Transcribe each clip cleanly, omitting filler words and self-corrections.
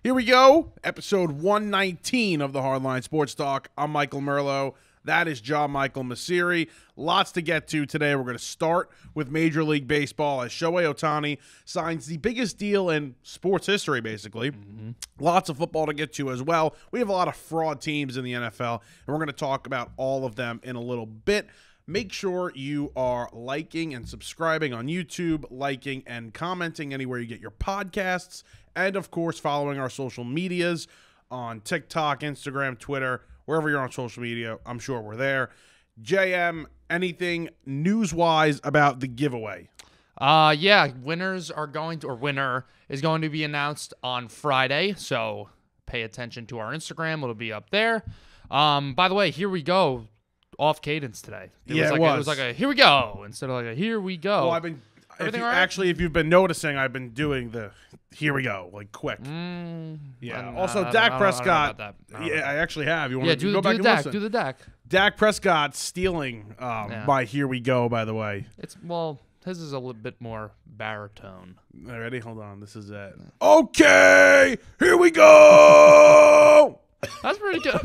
Here we go, episode 119 of the Hardline Sports Talk. I'm Michael Merlo. That is John Michael Masiri. Lots to get to today. We're going to start with Major League Baseball as Shohei Ohtani signs the biggest deal in sports history, basically. Lots of football to get to as well. We have a lot of fraud teams in the NFL, and we're going to talk about all of them in a little bit. Make sure you are liking and subscribing on YouTube, liking and commenting anywhere you get your podcasts, and, of course, following our social medias on TikTok, Instagram, Twitter, wherever you're on social media. I'm sure we're there. JM, anything news-wise about the giveaway? Yeah, winner is going to be announced on Friday, so pay attention to our Instagram. It'll be up there. By the way, here we go. Off cadence today. It was like a here we go instead of like a here we go. Well, if you've been noticing, I've been doing the here we go, like quick. Yeah. Also, Dak Prescott. I actually have. You want to go back and listen? Do the Dak. Dak Prescott stealing by here we go, by the way. His is a little bit more baritone. Ready? Hold on. This is it. Okay, here we go. That's pretty good.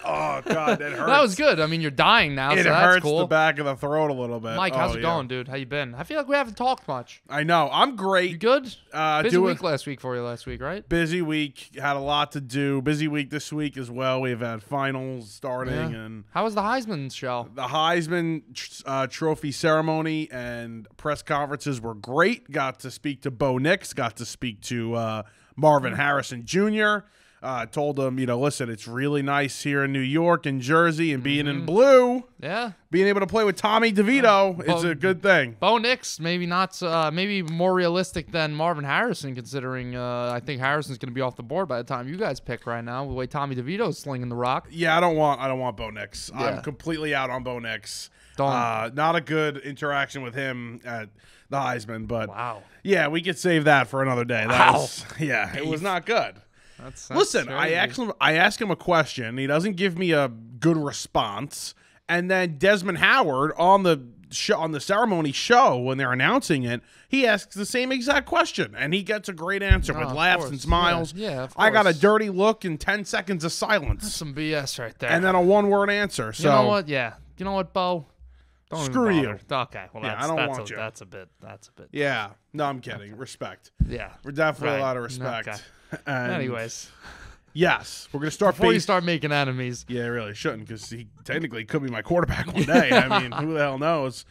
Oh, God, that hurts. That was good. I mean, you're dying now, so that's hurts cool. the back of the throat a little bit. Mike, how's it going, dude? How you been? I feel like we haven't talked much. I know. I'm great. You good? Busy week last week for you last week, right? Busy week. Had a lot to do. Busy week this week as well. We've had finals starting. Yeah. And how was the Heisman show? The Heisman trophy ceremony and press conferences were great. Got to speak to Bo Nix. Got to speak to Marvin Harrison Jr., told him, listen, it's really nice here in New York and Jersey and being in blue. Yeah. Being able to play with Tommy DeVito is a good thing. Bo Nix, maybe more realistic than Marvin Harrison, considering I think Harrison's going to be off the board by the time you guys pick right now, the way Tommy DeVito's slinging the rock. Yeah, I don't want Bo Nix. Yeah. I'm completely out on Bo Nix. Not a good interaction with him at the Heisman, but wow. Yeah, we could save that for another day. It was not good. Listen, crazy. I ask him a question. He doesn't give me a good response. And then Desmond Howard on the ceremony show, when they're announcing it, he asks the same exact question, and he gets a great answer with laughs and smiles. Yeah, of course. I got a dirty look and 10 seconds of silence. That's some BS right there. And then a one-word answer. So you know what? Yeah. You know what, Bo? Don't screw you. Okay. Well, I don't want you. That's a bit. Yeah. No, I'm kidding. Respect. Yeah. We're definitely a lot of respect. Okay. And anyways. Yes, we're going to start before you start making enemies. Yeah, I really shouldn't, because he technically could be my quarterback one day. I mean, who the hell knows?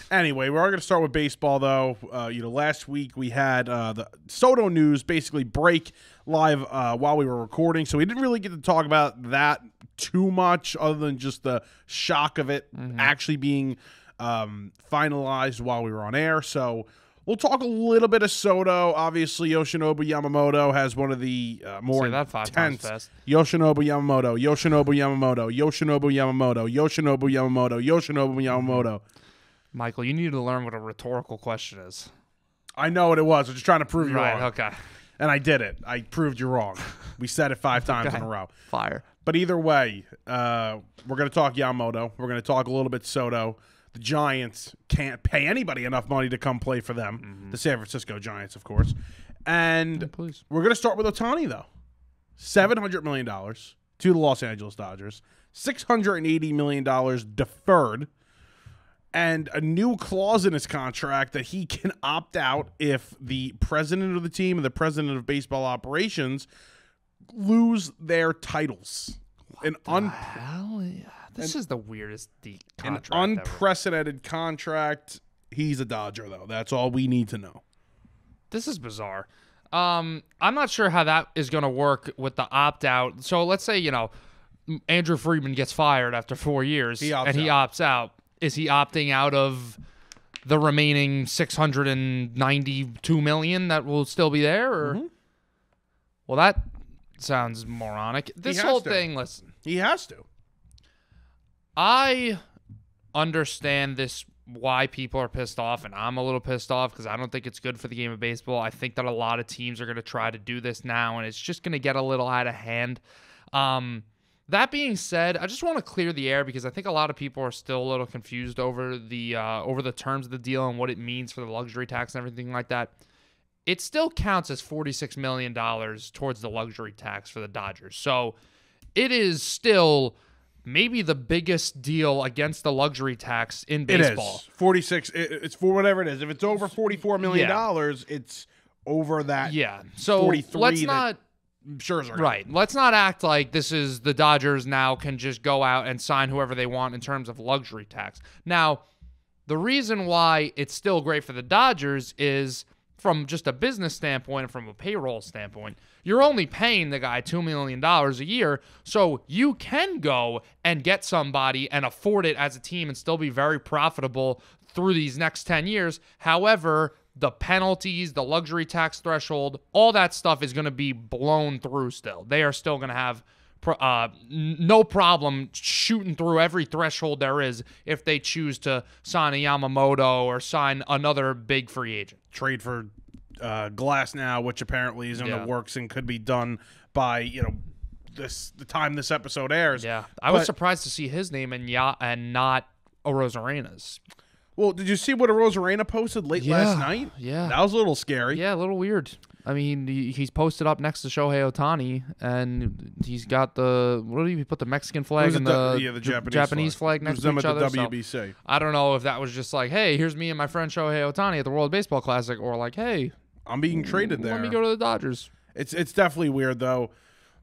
Anyway, we are going to start with baseball, though. Last week we had the Soto news basically break live while we were recording, so we didn't really get to talk about that too much, other than just the shock of it actually being finalized while we were on air. So we'll talk a little bit of Soto. Obviously, Yoshinobu Yamamoto has one of the more intense. Yoshinobu Yamamoto, Yoshinobu Yamamoto, Yoshinobu Yamamoto, Yoshinobu Yamamoto, Yoshinobu Yamamoto. Michael, you need to learn what a rhetorical question is. I know what it was. I'm just trying to prove you wrong. Okay. And I did it. I proved you wrong. We said it 5 times in a row. Fire. But either way, we're going to talk Yamamoto. We're going to talk a little bit Soto. The Giants can't pay anybody enough money to come play for them. The San Francisco Giants, of course. And we're going to start with Ohtani, though. $700 million to the Los Angeles Dodgers. $680 million deferred. And a new clause in his contract that he can opt out if the president of the team and the president of baseball operations lose their titles. This is the weirdest contract an unprecedented contract. He's a Dodger, though. That's all we need to know. This is bizarre. I'm not sure how that is going to work with the opt-out. So let's say, Andrew Friedman gets fired after 4 years he opts out. Is he opting out of the remaining $692 million that will still be there? Or? Well, that sounds moronic. This whole thing, listen. He has to. I understand why people are pissed off, and I'm a little pissed off because I don't think it's good for the game of baseball. I think that a lot of teams are going to try to do this now, and it's just going to get a little out of hand. That being said, I just want to clear the air because I think a lot of people are still a little confused over the terms of the deal and what it means for the luxury tax and everything like that. it still counts as $46 million towards the luxury tax for the Dodgers. So it is still maybe the biggest deal against the luxury tax in baseball. It is. 46. It's for whatever it is. If it's over $44 million, it's over that. Yeah. So 43 let's not. Scherzer. Right. Let's not act like this is the Dodgers now can just go out and sign whoever they want in terms of luxury tax. Now, the reason why it's still great for the Dodgers is from just a business standpoint and from a payroll standpoint, you're only paying the guy $2 million a year, so you can go and get somebody and afford it as a team and still be very profitable through these next 10 years. However, the penalties, the luxury tax threshold, all that stuff is going to be blown through still. They are still going to have no problem shooting through every threshold there is if they choose to sign a Yamamoto or sign another big free agent. Trade for Glass now, which apparently is in the works and could be done by, the time this episode airs. Yeah. I was surprised to see his name and not Arozarena's. Well, did you see what Arozarena posted last night? Yeah. That was a little scary. Yeah, a little weird. I mean, he's posted up next to Shohei Ohtani, and he's got he put the Mexican flag and the Japanese flag next to each other. The WBC. So I don't know if that was just like, hey, here's me and my friend Shohei Ohtani at the World Baseball Classic, or like, hey, I'm being traded there. Let me go to the Dodgers. It's definitely weird, though,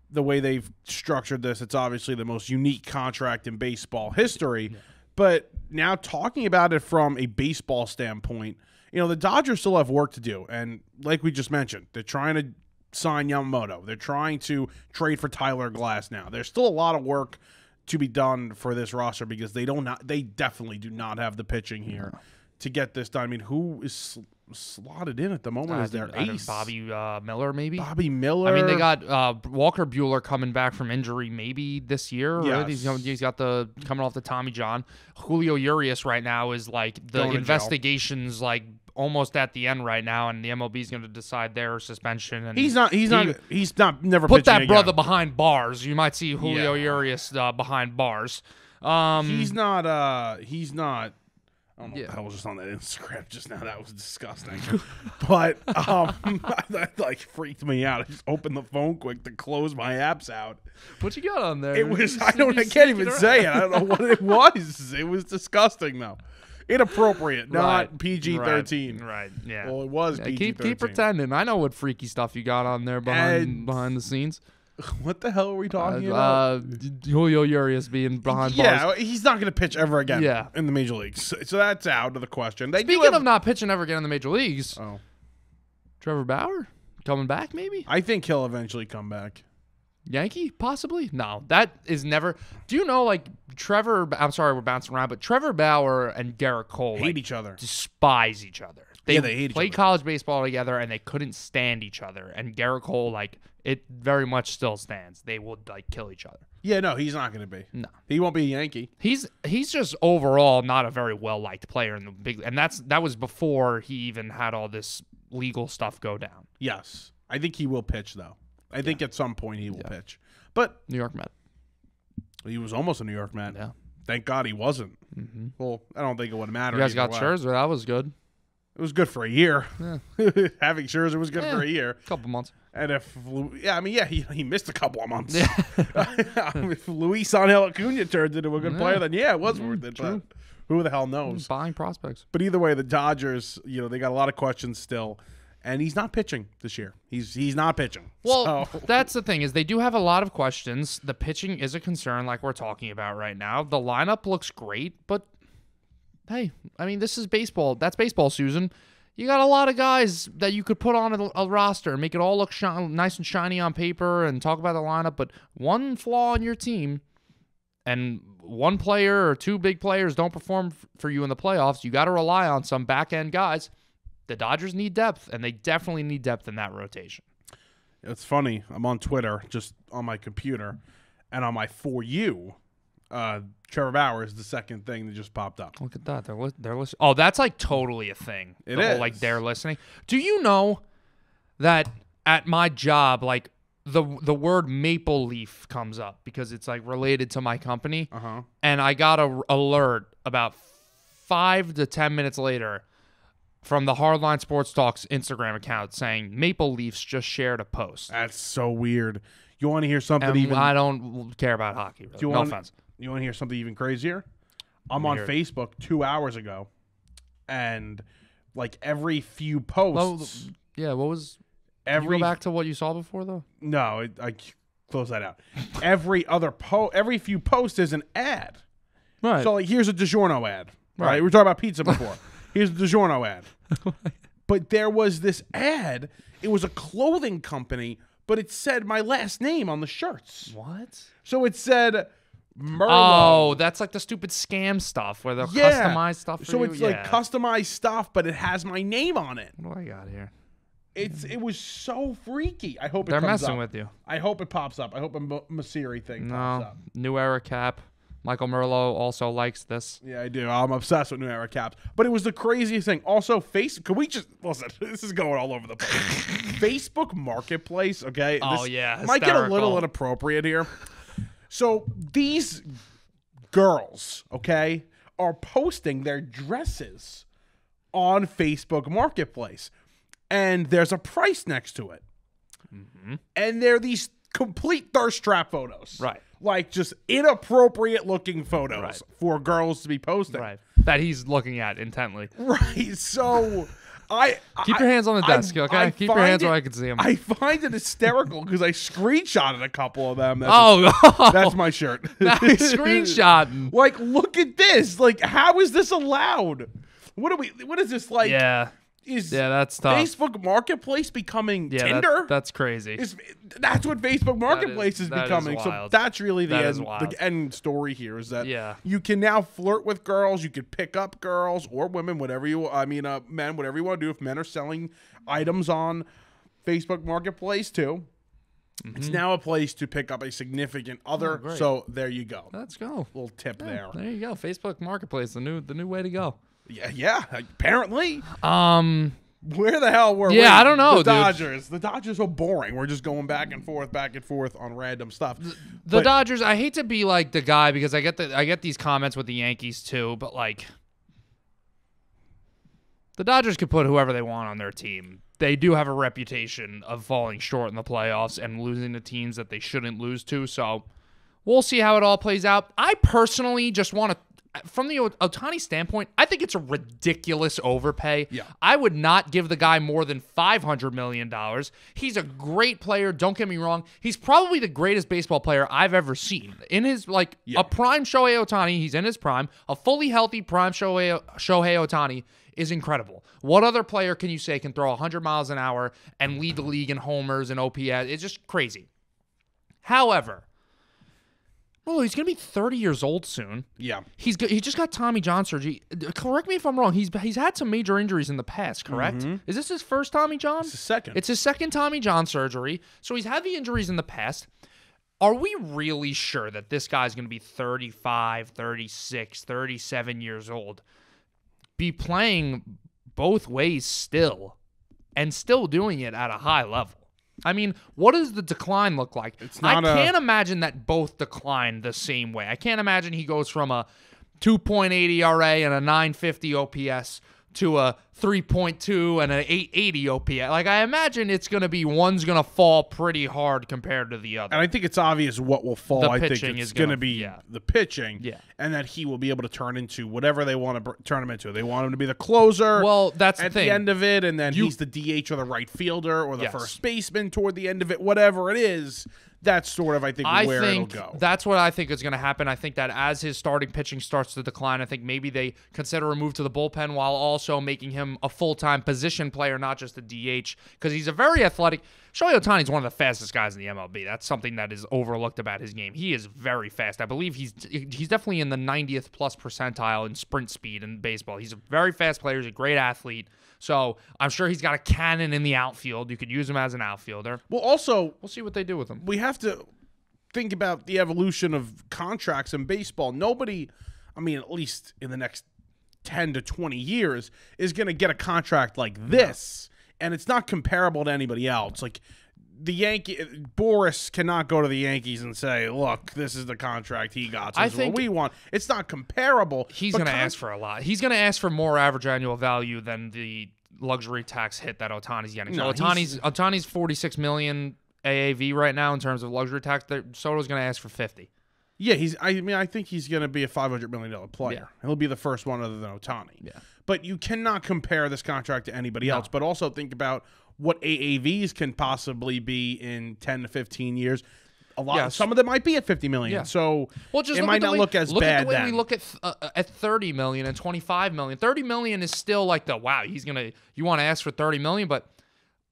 the way they've structured this. It's obviously the most unique contract in baseball history. Yeah. But now talking about it from a baseball standpoint, the Dodgers still have work to do. And like we just mentioned, they're trying to sign Yamamoto. They're trying to trade for Tyler Glass now. There's still a lot of work to be done for this roster because they definitely do not have the pitching here to get this done. I mean, who is slotted in at the moment? Is their ace? Bobby Miller, maybe? Bobby Miller. I mean, they got Walker Buehler coming back from injury maybe this year. Yes. Right? He's got coming off the Tommy John. Julio Urias right now is like the investigations like almost at the end right now, and the MLB is going to decide their suspension. And he's not never put that again. Brother behind bars. You might see Julio Urias behind bars. He's not. I don't know what the hell was just on that Instagram just now. That was disgusting. But that freaked me out. I just opened the phone quick to close my apps out. What you got on there? It was I can't even say it. I don't know what it was. It was disgusting though. Inappropriate, not PG-13. Right. Yeah. Well, it was PG-13. Keep pretending. I know what freaky stuff you got on there behind the scenes. What the hell are we talking about? Julio Urias being behind bars. Yeah, he's not going to pitch ever again in the major leagues. So that's out of the question. Speaking of not pitching ever again in the major leagues, Trevor Bauer coming back maybe? I think he'll eventually come back. Yankee, possibly? No, that is never. Do you know, Trevor, I'm sorry we're bouncing around, but Trevor Bauer and Garrett Cole hate each other. Despise each other. They hate each other. Played college baseball together, and they couldn't stand each other. And Garrett Cole, it very much still stands. They would, kill each other. Yeah, no, he's not going to be. No. He won't be a Yankee. He's just overall not a very well-liked player in the big, and that was before he even had all this legal stuff go down. Yes. I think he will pitch, though. I think at some point he will pitch. But New York Met. He was almost a New York Met. Yeah. Thank God he wasn't. Mm-hmm. Well, I don't think it would matter. You guys got Scherzer. That was good. It was good for a year. Yeah. Having Scherzer was good for a year. Couple months. And he missed a couple of months. Yeah. If Luis Angel Acuna turned into a good player, then it was worth it. True. But who the hell knows? Buying prospects. But either way, the Dodgers, they got a lot of questions still. And he's not pitching this year. He's not pitching. Well, that's the thing is they do have a lot of questions. The pitching is a concern like we're talking about right now. The lineup looks great, but hey, I mean, this is baseball. That's baseball, Susan. You got a lot of guys that you could put on a roster and make it all look nice and shiny on paper and talk about the lineup, but one flaw in your team and one player or two big players don't perform for you in the playoffs, you got to rely on some back-end guys. The Dodgers need depth, and they definitely need depth in that rotation. It's funny. I'm on Twitter, just on my computer, and on my For You, Trevor Bauer is the second thing that just popped up. Look at that. They're listening. Oh, that's totally a thing. It is. Whole, they're listening. Do you know that at my job, the word maple leaf comes up because it's related to my company? Uh-huh. And I got an alert about 5 to 10 minutes later from the Hardline Sports Talks Instagram account saying Maple Leafs just shared a post. That's so weird. You want to hear something even? I don't care about hockey. Really. No offense. You want to hear something even crazier? I'm on Facebook 2 hours ago, and like every few posts. What was? Can you go back to what you saw before though? No, I close that out. every few posts is an ad. Right. So like, here's a DiGiorno ad. Right. We were talking about pizza before. Here's the DiGiorno ad. But there was this ad. It was a clothing company, but it said my last name on the shirts. What? So it said Merlo. Oh, that's like the stupid scam stuff where they'll customize stuff for so you. it's like customized stuff, but it has my name on it. What do I got here? It was so freaky. I hope they're comes messing up. with you. I hope it pops up. I hope a Masiri thing pops up. New Era cap. Michael Merlo also likes this. Yeah, I do. I'm obsessed with New Era caps. But it was the craziest thing. Also, can we just listen? This is going all over the place. Facebook Marketplace. Okay. Yeah. Might get a little inappropriate here. So these girls, okay, are posting their dresses on Facebook Marketplace. And there's a price next to it. Mm-hmm. And they're these complete thirst trap photos. Right. Like just inappropriate looking photos for girls to be posting. Right. That he's looking at intently. Right. So keep your hands on the desk, okay? Keep your hands where I can see them. I find it hysterical because I screenshotted a couple of them. That's my shirt. Nice screenshot. Like, look at this. Like, how is this allowed? What is this like? Yeah. That's tough. Facebook Marketplace becoming Tinder? That's crazy. That's what Facebook Marketplace is becoming. So that's really the end story here is that you can now flirt with girls. You can pick up girls or women, men, whatever you want to do. If men are selling items on Facebook Marketplace too, it's now a place to pick up a significant other. So there you go. Let's go. Little tip there. There you go. Facebook Marketplace, the new way to go. Yeah, apparently. Where the hell were we? I don't know, the Dodgers. Dude. The Dodgers are boring. We're just going back and forth on random stuff. The Dodgers, I hate to be like the guy because I get these comments with the Yankees too, but like the Dodgers could put whoever they want on their team. They do have a reputation of falling short in the playoffs and losing to teams that they shouldn't lose to, so we'll see how it all plays out. I personally just want to from the Ohtani standpoint, I think it's a ridiculous overpay. Yeah. I would not give the guy more than $500 million. He's a great player. Don't get me wrong. He's probably the greatest baseball player I've ever seen. In his, a prime Shohei Ohtani, he's in his prime. A fully healthy prime Shohei Ohtani is incredible. What other player can you say can throw 100 miles an hour and lead the league in homers and OPS? It's just crazy. However, he's going to be 30 years old soon. Yeah. He just got Tommy John surgery. Correct me if I'm wrong. He's had some major injuries in the past, correct? Mm-hmm. Is this his first Tommy John? It's his second. It's his second Tommy John surgery. So he's had the injuries in the past. Are we really sure that this guy's going to be 35, 36, 37 years old, be playing both ways still, and still doing it at a high level? I mean, what does the decline look like? I can't imagine that both decline the same way. I can't imagine he goes from a 2.8 ERA and a 950 OPS to a 3.2 and an 880 OPS. Like, I imagine it's going to be one's going to fall pretty hard compared to the other. And I think it's obvious what will fall. I think it's going to be the pitching, and that he will be able to turn into whatever they want to turn him into. They want him to be the closer. Well, that's at the thing. The end of it, and then he's the DH or the right fielder or the first baseman toward the end of it. Whatever it is, that's sort of, I think, where it'll go. That's what I think is going to happen. I think that as his starting pitching starts to decline, I think maybe they consider a move to the bullpen while also making him a full-time position player, not just a DH, because he's a very athletic. Shohei Ohtani is one of the fastest guys in the MLB. That's something that is overlooked about his game. He is very fast. I believe he's definitely in the 90th plus percentile in sprint speed in baseball. He's a very fast player. He's a great athlete. So I'm sure he's got a cannon in the outfield. You could use him as an outfielder. Well, also, we'll see what they do with him. We have to think about the evolution of contracts in baseball. Nobody, I mean, at least in the next 10 to 20 years, is going to get a contract like this. And it's not comparable to anybody else. Like, Boris cannot go to the Yankees and say, look, this is the contract he got. So this is what we want. It's not comparable. He's going to ask for a lot. He's going to ask for more average annual value than the luxury tax hit that Ohtani's getting. No, So Ohtani's $46 million AAV right now in terms of luxury tax. Soto's going to ask for 50. Yeah, I think he's going to be a $500 million player. Yeah. He'll be the first one other than Ohtani. Yeah. But you cannot compare this contract to anybody else. But also think about what AAVs can possibly be in 10 to 15 years. Some of them might be at $50 million. Yeah. So it might not look as bad. Look at the way then. we look at $30 million and $25 million. $30 million is still like you want to ask for $30 million, but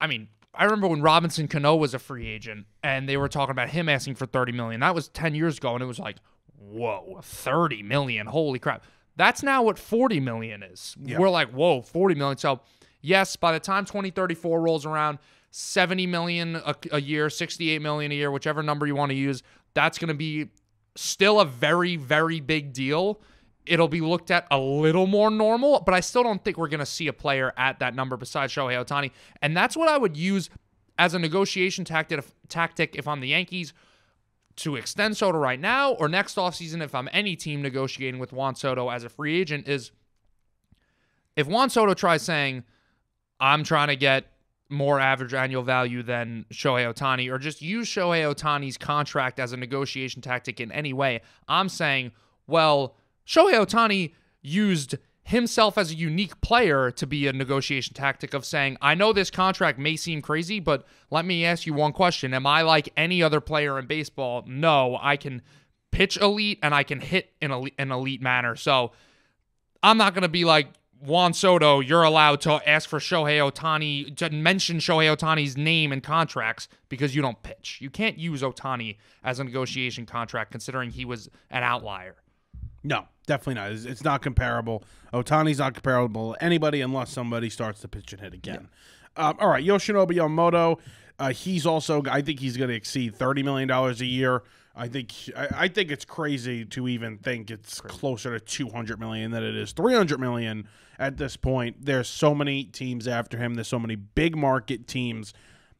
I mean, I remember when Robinson Cano was a free agent and they were talking about him asking for $30 million. That was 10 years ago, and it was like, whoa, $30 million, holy crap. That's now what $40 million is. Yeah. We're like, whoa, $40 million. So yes, by the time 2034 rolls around, $70 million a year, $68 million a year, whichever number you want to use, that's going to be still a very, very big deal. It'll be looked at a little more normal, but I still don't think we're going to see a player at that number besides Shohei Ohtani. And that's what I would use as a negotiation tactic if I'm the Yankees, to extend Soto right now, or next offseason if I'm any team negotiating with Juan Soto as a free agent, is if Juan Soto tries saying, I'm trying to get more average annual value than Shohei Ohtani, or just use Shohei Ohtani's contract as a negotiation tactic in any way, I'm saying, well, Shohei Ohtani used himself as a unique player to be a negotiation tactic of saying, I know this contract may seem crazy, but let me ask you one question. Am I like any other player in baseball? No, I can pitch elite and I can hit in an elite manner. So I'm not going to be like, Juan Soto, you're allowed to ask for Shohei Ohtani, to mention Shohei Ohtani's name in contracts because you don't pitch. You can't use Ohtani as a negotiation contract considering he was an outlier. No, definitely not. It's not comparable. Ohtani's not comparable to anybody unless somebody starts to pitch and hit again. Yeah. All right, Yoshinobu Yamamoto, he's also, I think he's going to exceed $30 million a year. I think it's crazy to even think it's closer to $200 million than it is $300 million at this point. There's so many teams after him. There's so many big market teams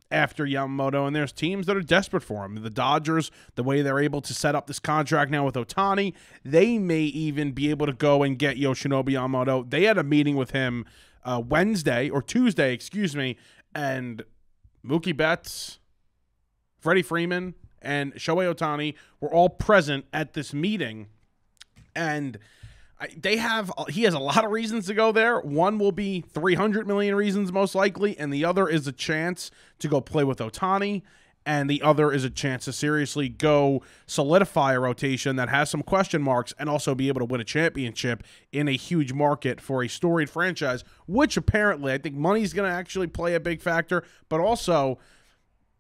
after Yamamoto, and there's teams that are desperate for him. The Dodgers, the way they're able to set up this contract now with Ohtani, they may even be able to go and get Yoshinobu Yamamoto. They had a meeting with him Tuesday, and Mookie Betts, Freddie Freeman, and Shohei Ohtani were all present at this meeting, and he has a lot of reasons to go there. One will be 300 million reasons most likely, and the other is a chance to go play with Ohtani, and the other is a chance to seriously go solidify a rotation that has some question marks and also be able to win a championship in a huge market for a storied franchise, which apparently I think money's going to actually play a big factor, but also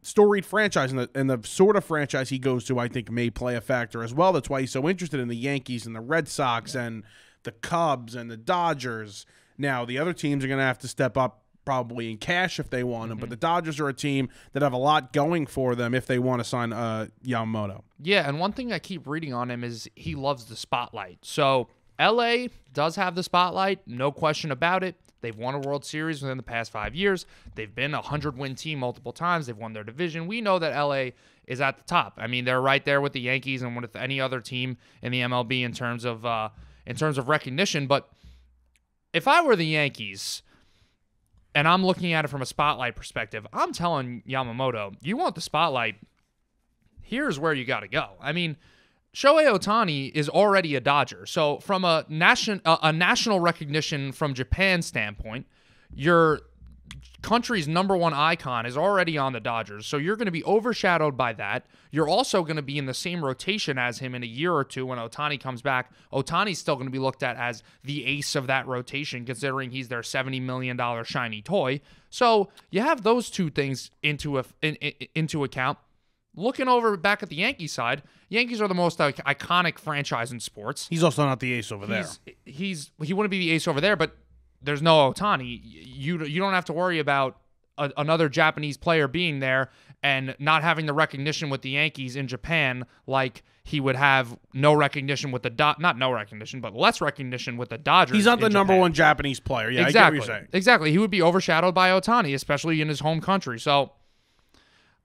storied franchise and the sort of franchise he goes to, I think, may play a factor as well. That's why he's so interested in the Yankees and the Red Sox and the Cubs and the Dodgers. Now, the other teams are going to have to step up probably in cash if they want him, but the Dodgers are a team that have a lot going for them if they want to sign Yamamoto. Yeah, and one thing I keep reading on him is he loves the spotlight. So LA does have the spotlight, no question about it. They've won a World Series within the past 5 years. They've been a 100-win team multiple times. They've won their division. We know that LA is at the top. I mean, they're right there with the Yankees and with any other team in the MLB in terms of recognition. But if I were the Yankees and I'm looking at it from a spotlight perspective, I'm telling Yamamoto, you want the spotlight, here's where you got to go. I mean, Shohei Ohtani is already a Dodger. So from a national recognition from Japan's standpoint, your country's #1 icon is already on the Dodgers. So you're going to be overshadowed by that. You're also going to be in the same rotation as him in a year or two when Ohtani comes back. Ohtani's still going to be looked at as the ace of that rotation, considering he's their $70 million shiny toy. So you have those two things into account. Looking over back at the Yankees side, Yankees are the most iconic franchise in sports. He's also not the ace over there. He wouldn't be the ace over there, but there's no Ohtani. You don't have to worry about another Japanese player being there and not having the recognition with the Yankees in Japan like he would have no recognition with not no recognition, but less recognition with the Dodgers. He's not the #1 Japanese player. Yeah, exactly. I get what you're saying. Exactly. He would be overshadowed by Ohtani, especially in his home country. So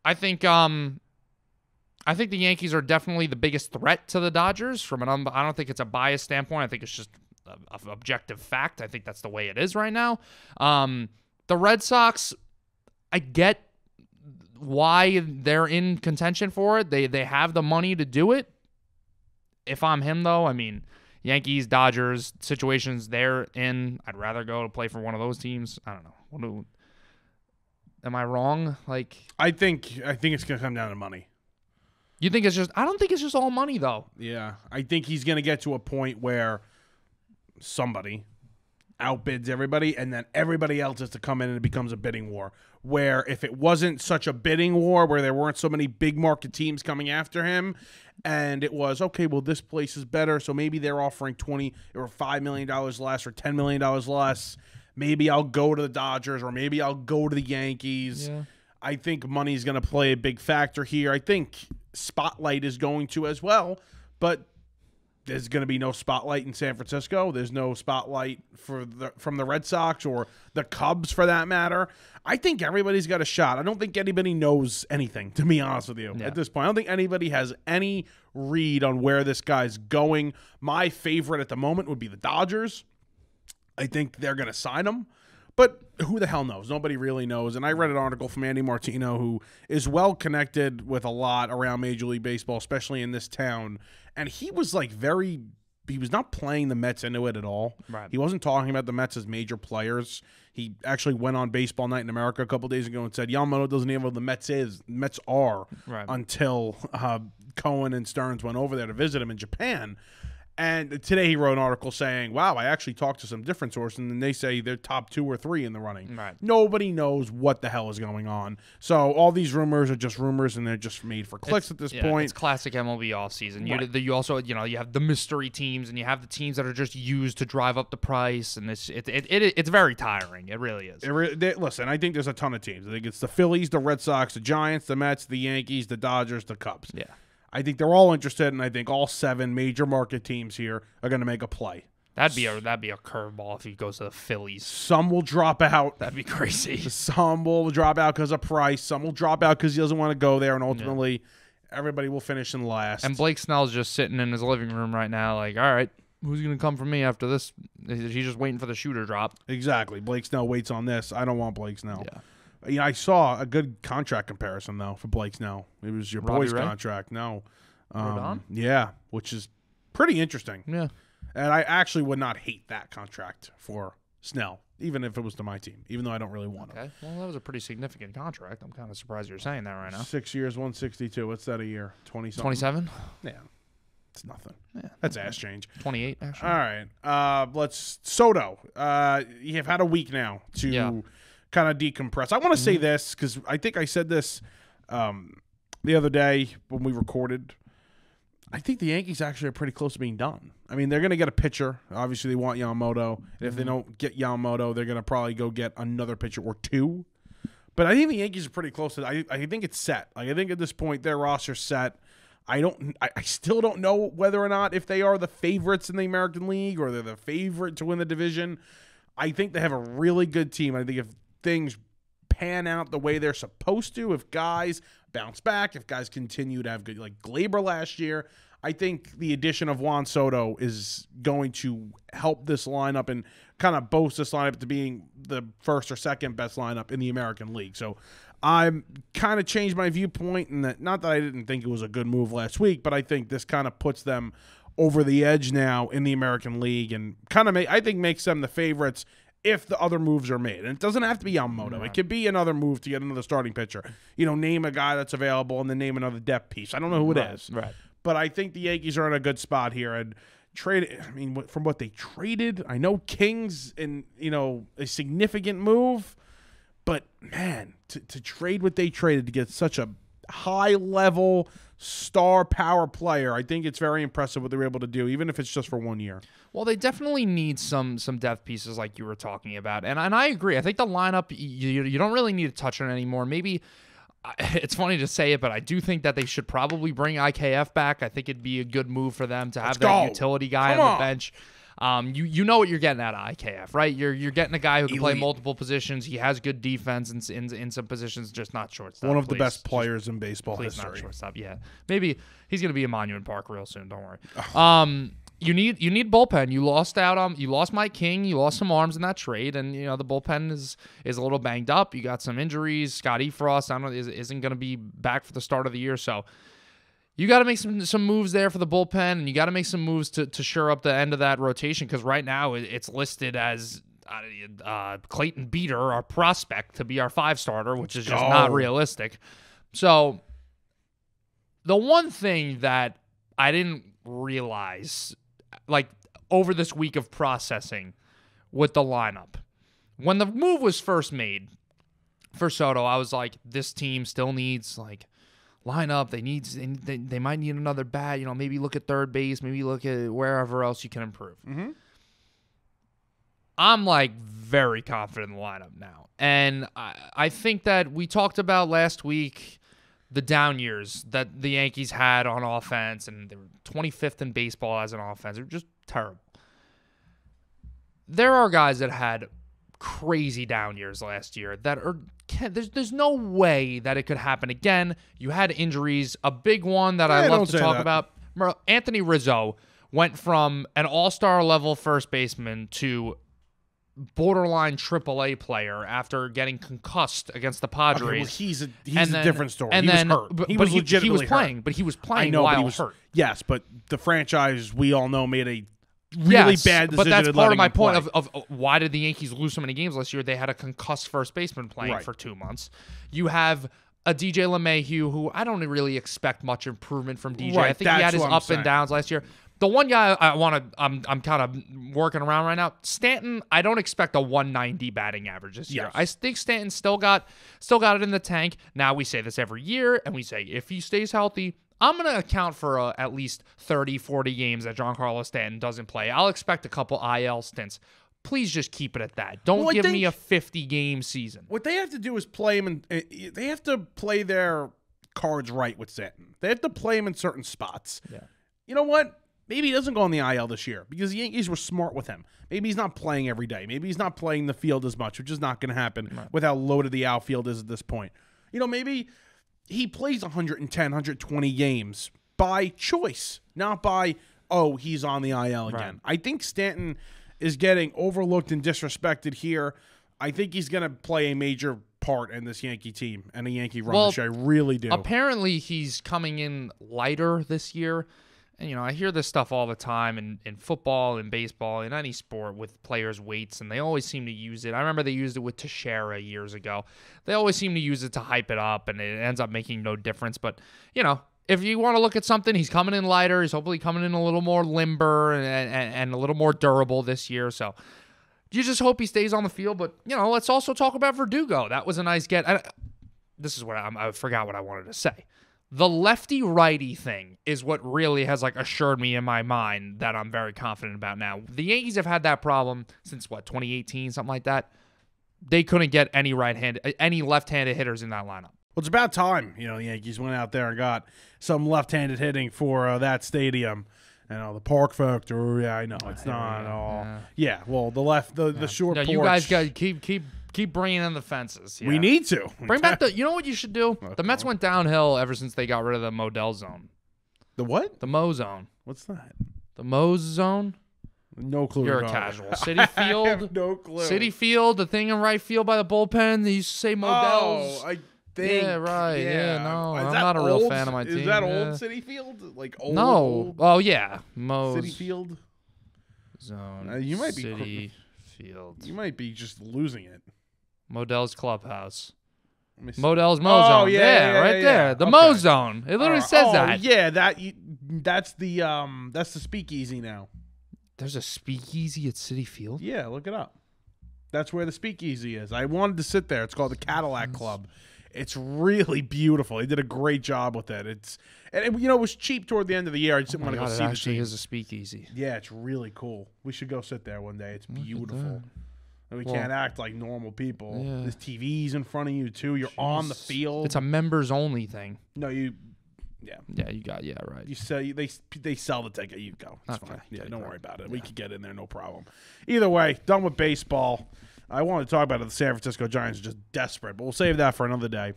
I think the Yankees are definitely the biggest threat to the Dodgers I don't think it's a biased standpoint. I think it's just an objective fact. I think that's the way it is right now. The Red Sox, I get why they're in contention for it. They have the money to do it. If I'm him, though, I mean, Yankees, Dodgers, situations they're in, I'd rather go to play for one of those teams. I don't know. Am I wrong? Like, I think it's gonna come down to money. You think it's just? I don't think it's just all money, though. Yeah, I think he's gonna get to a point where somebody outbids everybody, and then everybody else has to come in, and it becomes a bidding war. Where if it wasn't such a bidding war, where there weren't so many big market teams coming after him, and it was, okay, well, this place is better, so maybe they're offering $20 or $5 million less or $10 million less. Maybe I'll go to the Dodgers, or maybe I'll go to the Yankees. Yeah. I think money's going to play a big factor here. I think spotlight is going to as well, but there's going to be no spotlight in San Francisco. There's no spotlight from the Red Sox or the Cubs, for that matter. I think everybody's got a shot. I don't think anybody knows anything, to be honest with you, at this point. I don't think anybody has any read on where this guy's going. My favorite at the moment would be the Dodgers. I think they're going to sign him, but who the hell knows? Nobody really knows. And I read an article from Andy Martino, who is well connected with a lot around Major League Baseball, especially in this town. And he was like he was not playing the Mets into it at all. Right. He wasn't talking about the Mets as major players. He actually went on Baseball Night in America a couple days ago and said, Yamamoto doesn't even know what the Mets are until Cohen and Stearns went over there to visit him in Japan. And today he wrote an article saying, wow, I actually talked to some different sources, and they say they're top 2 or 3 in the running. Right. Nobody knows what the hell is going on. So all these rumors are just rumors, and they're just made for clicks at this point. It's classic MLB offseason. Right. You also, you have the mystery teams, and you have the teams that are just used to drive up the price, and it's very tiring. It really is. Listen, I think there's a ton of teams. I think it's the Phillies, the Red Sox, the Giants, the Mets, the Yankees, the Dodgers, the Cubs. Yeah. I think they're all interested, and I think all 7 major market teams here are going to make a play. That'd be a curveball if he goes to the Phillies. Some will drop out. That'd be crazy. Some will drop out because of price. Some will drop out because he doesn't want to go there, and ultimately everybody will finish in last. And Blake Snell's just sitting in his living room right now like, all right, who's going to come for me after this? He's just waiting for the shoe to drop. Exactly. Blake Snell waits on this. I don't want Blake Snell. Yeah. I saw a good contract comparison, though, for Blake Snell. It was your boy's contract. No. Yeah, which is pretty interesting. Yeah. And I actually would not hate that contract for Snell, even if it was to my team, even though I don't really want him. Okay. Well, that was a pretty significant contract. I'm kind of surprised you're saying that right now. 6 years, 162. What's that a year? 20-something? 27? Yeah. It's nothing. Yeah. That's ass change. 28, actually. All right. Soto. You have had a week now to kind of decompress. I want to say this because I think I said this the other day when we recorded. I think the Yankees actually are pretty close to being done. I mean, they're going to get a pitcher. Obviously, they want Yamamoto. And if they don't get Yamamoto, they're going to probably go get another pitcher or 2. But I think the Yankees are pretty close to it. I think it's set. Like, I think at this point, their roster's set. I still don't know whether or not if they are the favorites in the American League or they're the favorite to win the division. I think they have a really good team. I think if things pan out the way they're supposed to, if guys bounce back, if guys continue to have good, like Glaber last year, I think the addition of Juan Soto is going to help this lineup and kind of boast this lineup to being the first or second best lineup in the American League. So I'm kind of changed my viewpoint, and that not that I didn't think it was a good move last week, but I think this kind of puts them over the edge now in the American League and kind of makes them the favorites if the other moves are made. And it doesn't have to be Yamamoto. Right. It could be another move to get another starting pitcher. Name a guy that's available and then name another depth piece. I don't know who it is. Right. But I think the Yankees are in a good spot here. And from what they traded, I know King's in, a significant move. But, man, to trade what they traded to get such a high-level star power player, I think it's very impressive what they were able to do, even if it's just for 1 year. Well, they definitely need some depth pieces like you were talking about. And I agree. I think the lineup, you don't really need to touch on it anymore. Maybe it's funny to say it, but I do think that they should probably bring IKF back. I think it'd be a good move for them to have that utility guy on the bench. You know what you're getting out of IKF, right? You're getting a guy who can play multiple positions. He has good defense in some positions, just not shortstop. One of the best players in baseball history. Not shortstop, yeah. Maybe he's going to be in Monument Park real soon. Don't worry. You need bullpen. You lost Mike King. You lost some arms in that trade, and the bullpen is a little banged up. You got some injuries. Scott Efrost, I don't know, isn't going to be back for the start of the year, so you got to make some moves there for the bullpen, and you got to make some moves to shore up the end of that rotation, because right now it's listed as Clayton Beeter, our prospect, to be our 5-starter, which is just not realistic. So the one thing that I didn't realize, like, over this week of processing with the lineup, when the move was first made for Soto, I was like, this team still needs, like, lineup. They might need another bat. Maybe look at third base. Maybe look at wherever else you can improve. Mm-hmm. I'm, like, very confident in the lineup now. And I think that we talked about last week the down years that the Yankees had on offense, and they were 25th in baseball as an offense. They were just terrible. There are guys that had crazy down years last year that there's no way that it could happen again. You had injuries. A big one that I love to talk about, Anthony Rizzo went from an all-star level first baseman to borderline AAA player after getting concussed against the Padres. Okay, well, he's a different story. And he was hurt. He was legitimately hurt. But he was playing while he was hurt. Yes, but the franchise, we all know, made a really bad decision. But that's part of my point of why did the Yankees lose so many games last year? They had a concussed first baseman playing for 2 months. You have a DJ LeMahieu, who I don't really expect much improvement from DJ. I think he had his up and downs last year. The one guy I'm kind of working around right now, Stanton. I don't expect a 190 batting average this year. I think Stanton still got it in the tank. Now, we say this every year, and we say if he stays healthy, I'm going to account for at least 30, 40 games that Giancarlo Stanton doesn't play. I'll expect a couple IL stints. Please just keep it at that. Don't give me a 50-game season. What they have to do is play him, and they have to play their cards right with Stanton. They have to play him in certain spots. Yeah. You know what? Maybe he doesn't go on the IL this year because the Yankees were smart with him. Maybe he's not playing every day. Maybe he's not playing the field as much, which is not going to happen with how loaded the outfield is at this point. Maybe he plays 110, 120 games by choice, not by, he's on the IL again. Right. I think Stanton is getting overlooked and disrespected here. I think he's going to play a major part in this Yankee team and a Yankee run this year. I really do. Apparently, he's coming in lighter this year. And, I hear this stuff all the time in football and baseball, in any sport, with players' weights, and they always seem to use it. I remember they used it with Teixeira years ago. They always seem to use it to hype it up, and it ends up making no difference. But, if you want to look at something, he's coming in lighter. He's hopefully coming in a little more limber and a little more durable this year. So you just hope he stays on the field. But, let's also talk about Verdugo. That was a nice get. This is what I forgot what I wanted to say. The lefty-righty thing is what really has assured me in my mind that I'm very confident about now. The Yankees have had that problem since 2018, something like that. They couldn't get any left-handed hitters in that lineup. Well, it's about time. The Yankees went out there and got some left-handed hitting for that stadium. The Park Factory. Yeah, I know it's not all. Yeah, well, the short porch. You guys got to keep bringing in the fences. Yeah. We need to. Bring back you know what you should do? The Mets went downhill ever since they got rid of the Modell zone. The what? The Mo zone. What's that? The Mo's zone? No clue. You're a casual. Citi Field. I have no clue. Citi Field, the thing in right field by the bullpen. They used to say Modell's. Oh, I think. Yeah, right. Yeah, no. I'm not a real fan of my team. Is that old Citi Field? Old? No. Old oh, yeah. Mo's. Citi Field? Zone. You might be. Citi Field. You might be just losing it. Modell's Clubhouse. Modell's Mo Zone. Yeah, right there. The Mo Zone. It literally says that. Yeah, that's the speakeasy now. There's a speakeasy at Citi Field? Yeah, look it up. That's where the speakeasy is. I wanted to sit there. It's called the Cadillac Club. It's really beautiful. They did a great job with it. It was cheap toward the end of the year. I just didn't want to go see the team. It actually is a speakeasy. Yeah, it's really cool. We should go sit there one day. It's beautiful. And we can't act like normal people. Yeah. There's TVs in front of you, too. You're on the field. It's a members-only thing. No, yeah. Yeah, you got, right. You sell, they sell the ticket. You go. It's fine. Yeah, don't worry about it. Yeah. We could get in there, no problem. Either way, done with baseball. I want to talk about it. The San Francisco Giants are just desperate, but we'll save that for another day.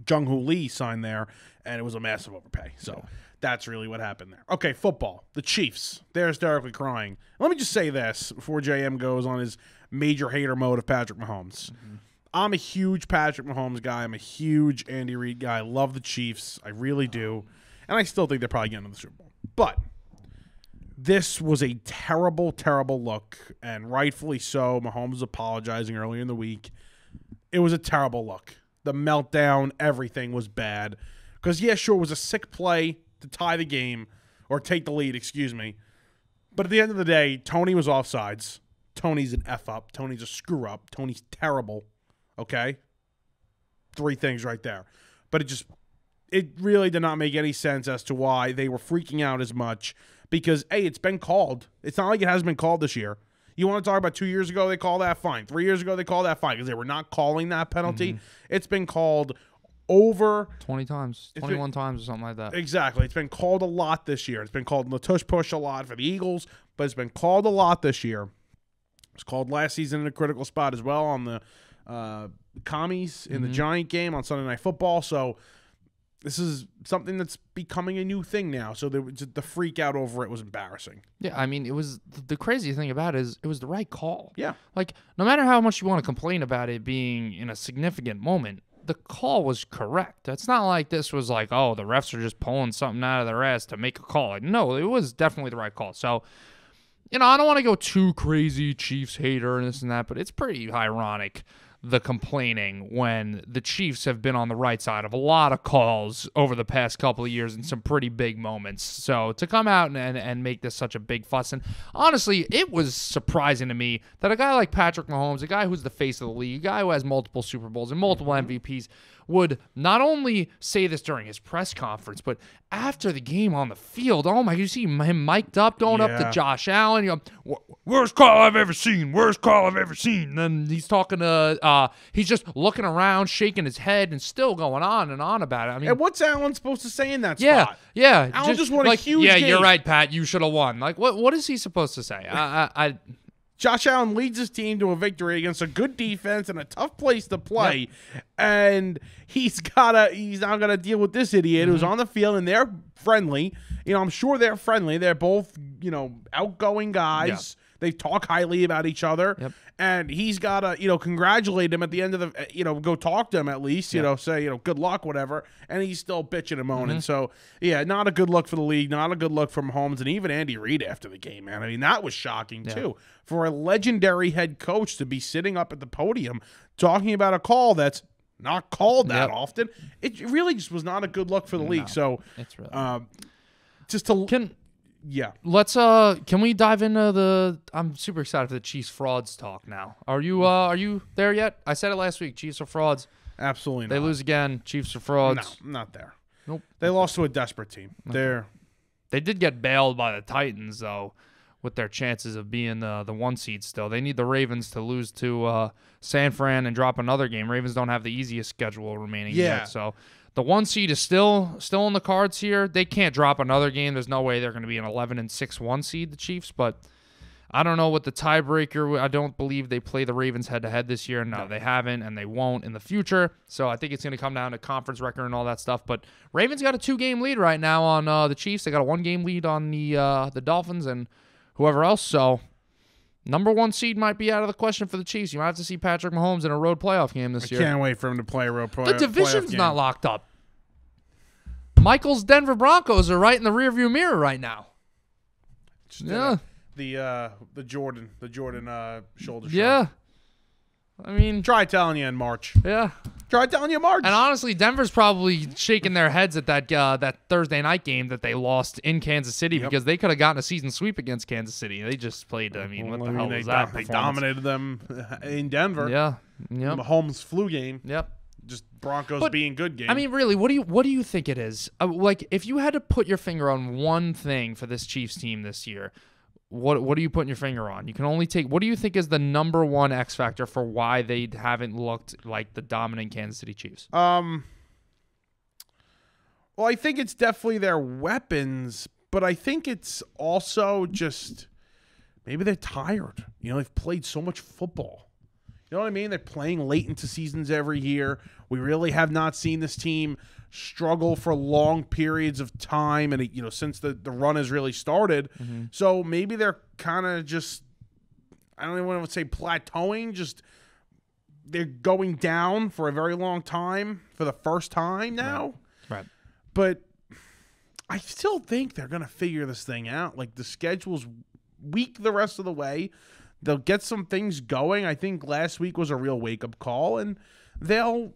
Jung-Hoo Lee signed there, and it was a massive overpay. So that's really what happened there. Okay, football. The Chiefs. They're hysterically crying. Let me just say this before JM goes on his major hater mode of Patrick Mahomes. Mm-hmm. I'm a huge Patrick Mahomes guy. I'm a huge Andy Reid guy. I love the Chiefs. I really do. And I still think they're probably getting to the Super Bowl. But this was a terrible, terrible look, and rightfully so. Mahomes was apologizing earlier in the week. It was a terrible look. The meltdown, everything was bad. Because, yeah, sure, it was a sick play to tie the game, or take the lead, excuse me. But at the end of the day, Tony was offsides. Tony's an F-up. Tony's a screw-up. Tony's terrible, okay? 3 things right there. But it really did not make any sense as to why they were freaking out as much. Because, hey, it's been called. It's not like it hasn't been called this year. You want to talk about 2 years ago, they called that fine. 3 years ago, they called that fine because they were not calling that penalty. Mm-hmm. It's been called over 20 times, 21 times or something like that. Exactly. It's been called a lot this year. It's been called the tush push a lot for the Eagles, but it's been called a lot this year. It was called last season in a critical spot as well on the commies in the Giant game on Sunday Night Football. So this is something that's becoming a new thing now. So the freak out over it was embarrassing. Yeah, I mean, it was the crazy thing about it is it was the right call. Yeah. Like, no matter how much you want to complain about it being in a significant moment, the call was correct. It's not like this was like, oh, the refs are just pulling something out of their ass to make a call. Like, no, it was definitely the right call. So, I don't want to go too crazy Chiefs hater and this and that, but it's pretty ironic, the complaining, when the Chiefs have been on the right side of a lot of calls over the past couple of years in some pretty big moments. So to come out and make this such a big fuss, and honestly, it was surprising to me that a guy like Patrick Mahomes, a guy who's the face of the league, a guy who has multiple Super Bowls and multiple MVPs, would not only say this during his press conference, but after the game on the field. Oh my, you see him mic'd up, going up to Josh Allen. Worst call I've ever seen. Worst call I've ever seen. And then he's talking to, he's just looking around, shaking his head, and still going on and on about it. I mean, and what's Allen supposed to say in that spot? Yeah. Allen just won a huge game. You're right, Pat. You should have won. Like, what is he supposed to say? Josh Allen leads his team to a victory against a good defense and a tough place to play, and he's now got to deal with this idiot who's on the field, and they're friendly. I'm sure they're friendly. They're both, outgoing guys. Yeah. They talk highly about each other, and he's got to, congratulate him at the end of the, go talk to him at least, say, good luck, whatever, and he's still bitching and moaning. So, yeah, not a good look for the league, not a good look for Mahomes, and even Andy Reid after the game, man. I mean, that was shocking, too, for a legendary head coach to be sitting up at the podium talking about a call that's not called that often. It really just was not a good look for the league. So, it's really let's can we dive into I'm super excited for the Chiefs frauds talk now. Are you there yet? I said it last week. Chiefs are frauds. Absolutely not. They lose again. Chiefs are frauds. No, not there. Nope. They lost to a desperate team. Okay. They did get bailed by the Titans though, with their chances of being the 1 seed still. They need the Ravens to lose to San Fran and drop another game. Ravens don't have the easiest schedule remaining yet. So the 1 seed is still on the cards here. They can't drop another game. There's no way they're going to be an 11-6 1 seed, the Chiefs. But I don't know what the tiebreaker. I don't believe they play the Ravens head-to-head this year. No, they haven't, and they won't in the future. So I think it's going to come down to conference record and all that stuff. But Ravens got a 2-game lead right now on the Chiefs. They got a 1-game lead on the Dolphins and whoever else. So number 1 seed might be out of the question for the Chiefs. You might have to see Patrick Mahomes in a road playoff game this year. I can't wait for him to play a road playoff game. The division's not locked up. Michael's Denver Broncos are right in the rearview mirror right now. The Jordan shoulder shot. Yeah. I mean, try telling you in March. Yeah. Try telling you in March. And honestly, Denver's probably shaking their heads at that Thursday night game that they lost in Kansas City because they could have gotten a season sweep against Kansas City. They just played. I mean, what the hell was that? They dominated them in Denver. Yeah. Yep. Mahomes flu game. Yep. Just Broncos being good game. I mean, really, what do you think it is? Like, if you had to put your finger on one thing for this Chiefs team this year, what are you putting your finger on? You can only take. What do you think is the number one X factor for why they haven't looked like the dominant Kansas City Chiefs? Well, I think it's definitely their weapons, but I think it's also just maybe they're tired. They've played so much football. You know what I mean? They're playing late into seasons every year. We really have not seen this team struggle for long periods of time, and since the run has really started. Mm-hmm. So maybe they're kind of just, I don't even want to say plateauing, just they're going down for a very long time for the first time now. Right. But I still think they're going to figure this thing out. Like, the schedule's weak the rest of the way. They'll get some things going. I think last week was a real wake-up call, and they'll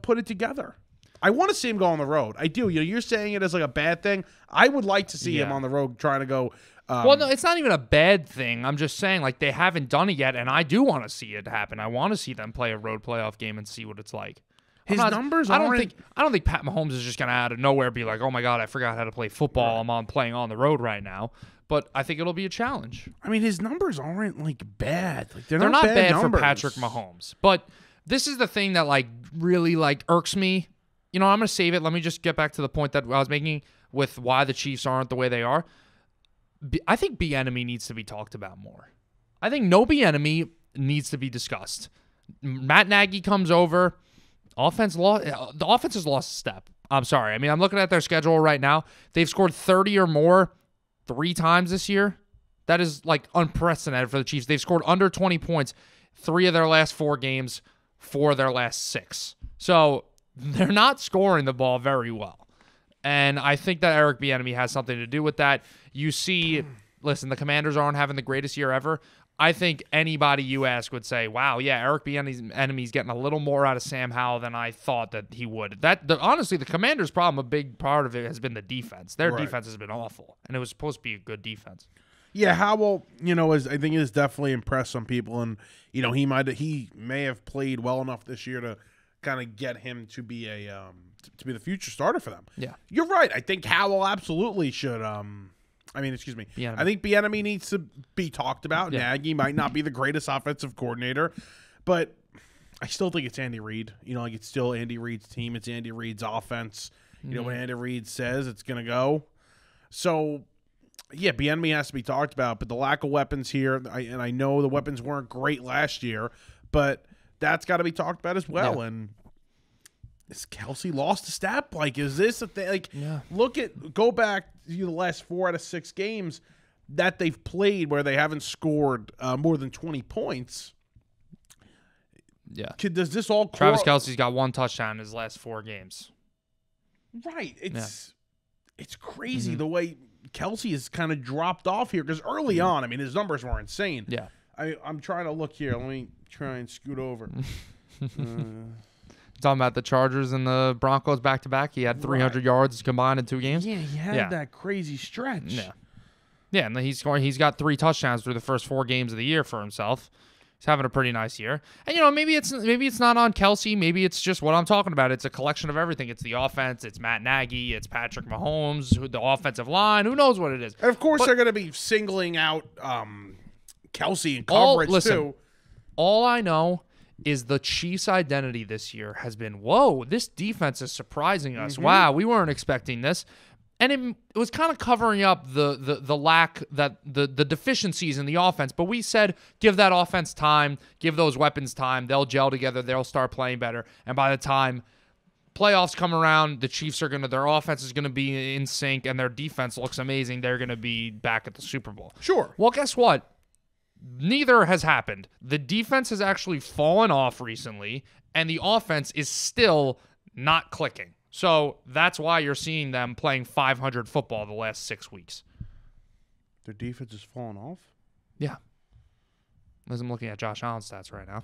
put it together. I want to see him go on the road. I do. You're saying it as like a bad thing. I would like to see him on the road trying to go. Well, no, it's not even a bad thing. I'm just saying, like, they haven't done it yet, and I do want to see it happen. I want to see them play a road playoff game and see what it's like. His numbers I don't think Pat Mahomes is just going to out of nowhere be like, oh my God, I forgot how to play football. Right. I'm playing on the road right now. But I think it'll be a challenge. I mean, his numbers aren't like bad. Like, they're not bad numbers for Patrick Mahomes. But this is the thing that like really like irks me. I'm going to save it. Let me just get back to the point that I was making with why the Chiefs aren't the way they are. I think Bieniemy needs to be talked about more. I think no Bieniemy needs to be discussed. Matt Nagy comes over. The offense has lost a step. I'm sorry. I mean, I'm looking at their schedule right now. They've scored 30 or more 3 times this year. That is like unprecedented for the Chiefs. They've scored under 20 points 3 of their last 4 games, 4 of their last 6. So they're not scoring the ball very well. And I think that Eric Bieniemy has something to do with that. You see, listen, the Commanders aren't having the greatest year ever. I think anybody you ask would say, wow, yeah, Eric Bieniemy's getting a little more out of Sam Howell than I thought that he would. Honestly, the Commanders' problem, a big part of it has been the defense. Their defense has been awful, and it was supposed to be a good defense. Yeah, Howell, I think has definitely impressed some people, and he may have played well enough this year to kind of get him to be the future starter for them. Yeah, you're right. I think Howell absolutely should. Bieniemy. I think Bieniemy needs to be talked about. Yeah. Nagy might not be the greatest offensive coordinator, but I still think it's Andy Reid. It's still Andy Reid's team. It's Andy Reid's offense. When Andy Reid says it's going to go. So, yeah, Bieniemy has to be talked about, but the lack of weapons here, and I know the weapons weren't great last year, but that's got to be talked about as well. Yeah. And is Kelsey lost a step? Like, is this a thing? Like, go back to the last 4 out of 6 games that they've played where they haven't scored more than 20 points. Yeah. Does this all Travis Kelce's got 1 touchdown in his last 4 games. Right. It's crazy the way Kelsey has kind of dropped off here because early on, his numbers were insane. Yeah. I'm trying to look here. Let me try and scoot over. Talking about the Chargers and the Broncos back-to-back. He had 300 yards combined in 2 games. Yeah, he had that crazy stretch. Yeah, and he's got 3 touchdowns through the first 4 games of the year for himself. He's having a pretty nice year. And, maybe it's not on Kelsey. Maybe it's just what I'm talking about. It's a collection of everything. It's the offense. It's Matt Nagy. It's Patrick Mahomes, the offensive line. Who knows what it is? And, of course, they're going to be singling out Kelsey in coverage, too. All I know is the Chiefs' identity this year has been, whoa, this defense is surprising us. Wow, we weren't expecting this. And it was kind of covering up the lack, the deficiencies in the offense. But we said, give that offense time, give those weapons time. They'll gel together. They'll start playing better. And by the time playoffs come around, the Chiefs their offense is going to be in sync and their defense looks amazing. They're going to be back at the Super Bowl. Sure. Well, guess what? Neither has happened. The defense has actually fallen off recently, and the offense is still not clicking. So that's why you're seeing them playing 500 football the last 6 weeks. Their defense has fallen off? Yeah. As I'm looking at Josh Allen's stats right now.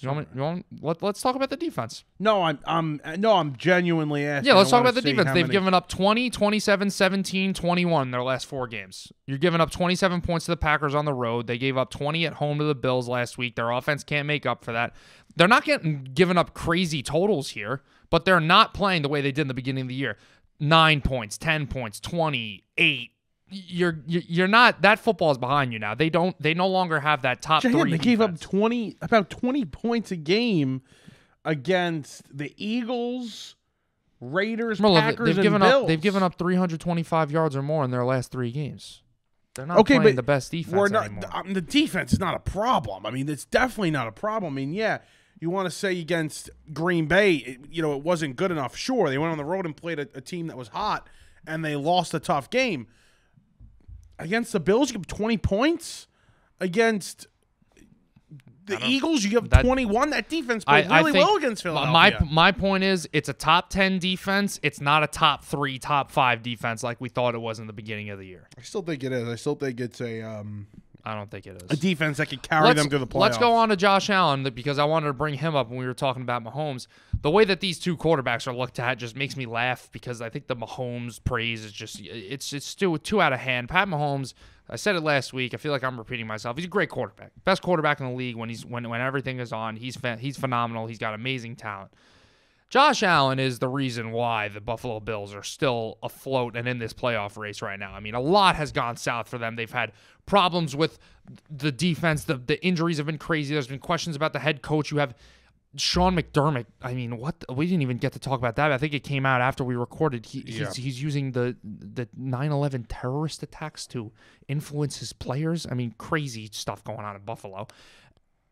Let's talk about the defense. No, I'm genuinely asking. Yeah, let's talk about the defense. They've given up 20, 27, 17, 21 in their last 4 games. You're giving up 27 points to the Packers on the road. They gave up 20 at home to the Bills last week. Their offense can't make up for that. They're not giving up crazy totals here, but they're not playing the way they did in the beginning of the year. 9 points, 10 points, 20, 8. You're not, that football is behind you now. They no longer have that top 3 They gave up about 20 points a game against the Eagles, Raiders, Packers, and Bills. They've given up 325 yards or more in their last 3 games. They're not playing the best defense anymore. The defense is not a problem. I mean, it's definitely not a problem. I mean, yeah, you want to say against Green Bay, it wasn't good enough. Sure, they went on the road and played a team that was hot, and they lost a tough game. Against the Bills, you give 20 points. Against the Eagles, you give 21. That defense played really well against Philadelphia. My point is, it's a top 10 defense. It's not a top 3, top 5 defense like we thought it was in the beginning of the year. I still think it is. I still think it's I don't think it is. A defense that could carry them to the playoffs. Let's go on to Josh Allen because I wanted to bring him up when we were talking about Mahomes. The way that these two quarterbacks are looked at just makes me laugh because I think the Mahomes praise is just it's too out of hand. Pat Mahomes, I said it last week. I feel like I'm repeating myself. He's a great quarterback, best quarterback in the league when everything is on. He's phenomenal. He's got amazing talent. Josh Allen is the reason why the Buffalo Bills are still afloat and in this playoff race right now. I mean, a lot has gone south for them. They've had problems with the defense. The injuries have been crazy. There's been questions about the head coach. You have Sean McDermott. I mean, what? We didn't even get to talk about that. I think it came out after we recorded. He's using the 9/11 terrorist attacks to influence his players. I mean, crazy stuff going on in Buffalo.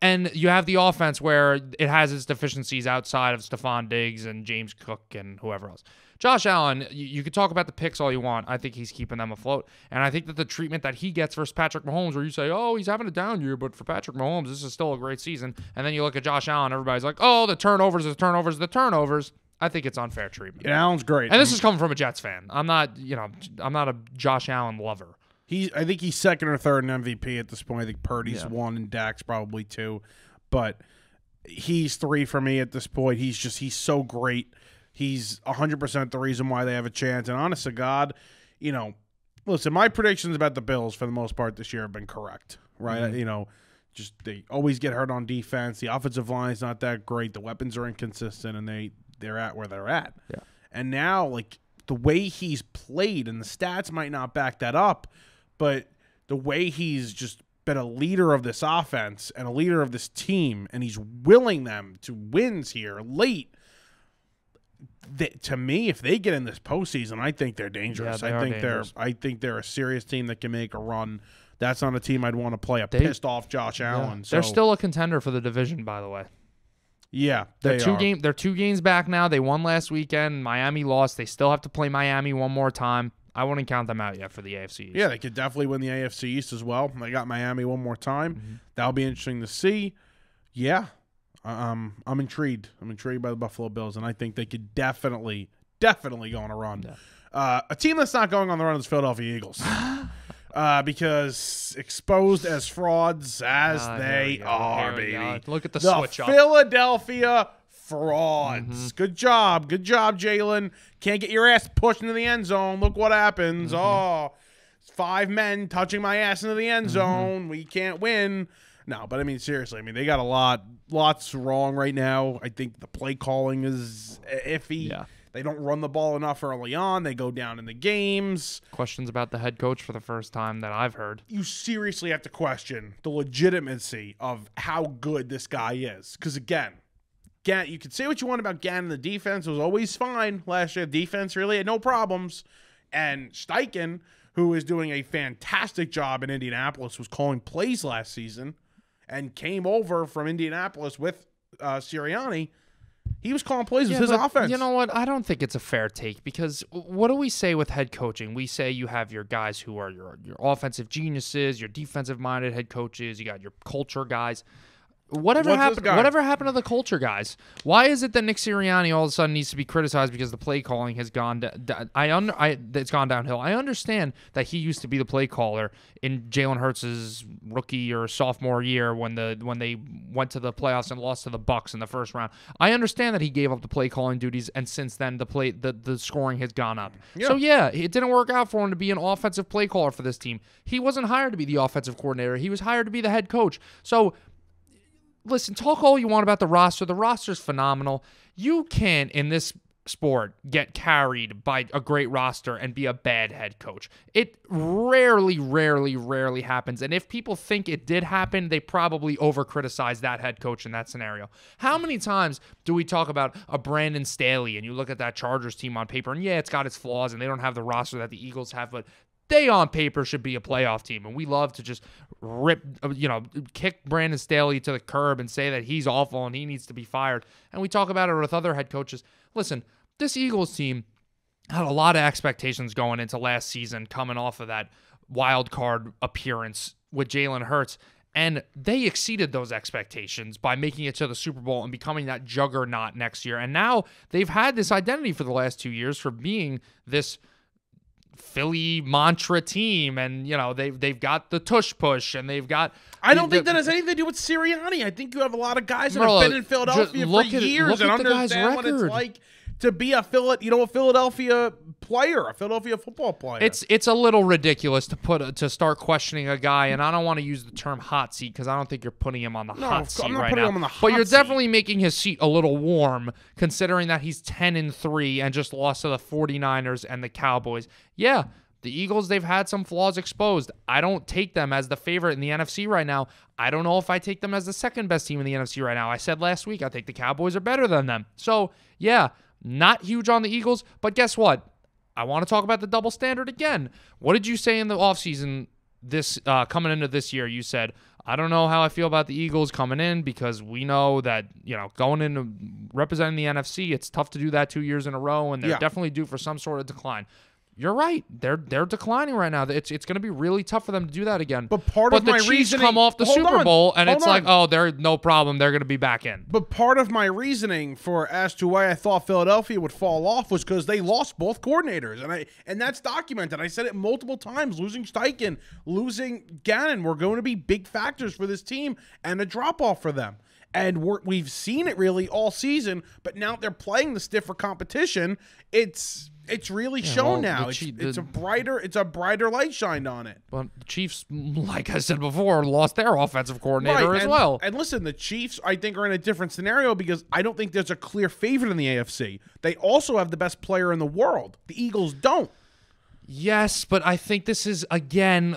And you have the offense where it has its deficiencies outside of Stephon Diggs and James Cook and whoever else. Josh Allen, you could talk about the picks all you want. I think he's keeping them afloat. And I think that the treatment that he gets versus Patrick Mahomes, where you say, oh, he's having a down year, but for Patrick Mahomes, this is still a great season. And then you look at Josh Allen, everybody's like, oh, the turnovers. I think it's unfair treatment. Yeah, Allen's great. And this is coming from a Jets fan. I'm not a Josh Allen lover. I think he's second or third in MVP at this point. I think Purdy's 1 and Dak's probably 2. But he's 3 for me at this point. He's so great. He's 100% the reason why they have a chance. And honest to God, listen, my predictions about the Bills for the most part this year have been correct, right? Mm-hmm. Just they always get hurt on defense. The offensive line is not that great. The weapons are inconsistent, and they're at where they're at. Yeah. And now, the way he's played, and the stats might not back that up, but the way he's just been a leader of this offense and a leader of this team, and he's willing them to wins here late. To me, if they get in this postseason, I think they're dangerous. Yeah, I think they're a serious team that can make a run. That's not a team I'd want to play pissed off Josh Allen. Yeah. They're still a contender for the division, by the way. Yeah, they're 2 games back now. They won last weekend. Miami lost. They still have to play Miami one more time. I wouldn't count them out yet for the AFC East. Yeah, they could definitely win the AFC East as well. They got Miami one more time. Mm-hmm. That'll be interesting to see. Yeah, I'm intrigued. I'm intrigued by the Buffalo Bills, and I think they could definitely go on a run. Yeah. A team that's not going on the run is Philadelphia Eagles. Because exposed as frauds as they are, baby. Look at the switch up. Philadelphia frauds. Mm-hmm. Good job, Jalen. Can't get your ass pushed into the end zone. Look what happens. Mm-hmm. Oh, 5 men touching my ass into the end zone. Mm-hmm. We can't win. No, but I mean, seriously, they got lots wrong right now. I think the play calling is iffy. Yeah. They don't run the ball enough early on. They go down in the games. Questions about the head coach for the first time that I've heard. You seriously have to question the legitimacy of how good this guy is. Because, again, you can say what you want about Gannon. The defense was always fine last year. Defense really had no problems. And Steichen, who is doing a fantastic job in Indianapolis, was calling plays last season and came over from Indianapolis with Sirianni. He was calling plays with his offense. You know what? I don't think it's a fair take because what do we say with head coaching? We say you have your guys who are your offensive geniuses, your defensive-minded head coaches. You got your culture guys. Whatever happened to the culture guys? Why is it that Nick Sirianni all of a sudden needs to be criticized because the play calling has gone it's gone downhill? I understand that he used to be the play caller in Jalen Hurts' rookie or sophomore year when they went to the playoffs and lost to the Bucs in the first round. I understand that he gave up the play calling duties, and since then the scoring has gone up. Yeah. So yeah, it didn't work out for him to be an offensive play caller for this team. He wasn't hired to be the offensive coordinator. He was hired to be the head coach. So listen, talk all you want about the roster. The roster's phenomenal. You can't, in this sport, get carried by a great roster and be a bad head coach. It rarely happens. And if people think it did happen, they probably over-criticize that head coach in that scenario. How many times do we talk about a Brandon Staley and you look at that Chargers team on paper and yeah, it's got its flaws and they don't have the roster that the Eagles have, but they on paper should be a playoff team, and we love to just kick Brandon Staley to the curb and say that he's awful and he needs to be fired. And we talk about it with other head coaches. Listen, this Eagles team had a lot of expectations going into last season, coming off of that wild card appearance with Jalen Hurts. And they exceeded those expectations by making it to the Super Bowl and becoming that juggernaut next year. And now they've had this identity for the last 2 years for being this Philly mantra team. And, they've got the tush push and they've got... I don't think that has anything to do with Sirianni. I think you have a lot of guys that have been in Philadelphia for years and understand what it's like to be a Philadelphia player, a Philadelphia football player. It's a little ridiculous to start questioning a guy, and I don't want to use the term hot seat because I don't think you're putting him on the hot seat right now. I'm not putting him on the hot seat. But you're definitely making his seat a little warm, considering that he's 10-3 and just lost to the 49ers and the Cowboys. Yeah, the Eagles, they've had some flaws exposed. I don't take them as the favorite in the NFC right now. I don't know if I take them as the second best team in the NFC right now. I said last week I think the Cowboys are better than them. So, yeah, not huge on the Eagles, but guess what? I want to talk about the double standard again. What did you say in the offseason coming into this year? You said, I don't know how I feel about the Eagles coming in because we know that, going into representing the NFC, it's tough to do that 2 years in a row, and they're definitely due for some sort of decline. You're right. They're declining right now. It's going to be really tough for them to do that again. But the Chiefs come off the Super Bowl, and it's like, oh, they're no problem. They're going to be back in. But part of my reasoning as to why I thought Philadelphia would fall off was because they lost both coordinators, and that's documented. I said it multiple times. Losing Steichen, losing Gannon were going to be big factors for this team and a drop-off for them. And we've seen it really all season, but now they're playing the stiffer competition. It's really shown now. It's a brighter light shined on it. Well, the Chiefs, like I said before, lost their offensive coordinator as well. And listen, the Chiefs, I think, are in a different scenario because I don't think there's a clear favorite in the AFC. They also have the best player in the world. The Eagles don't. Yes, but I think this is, again,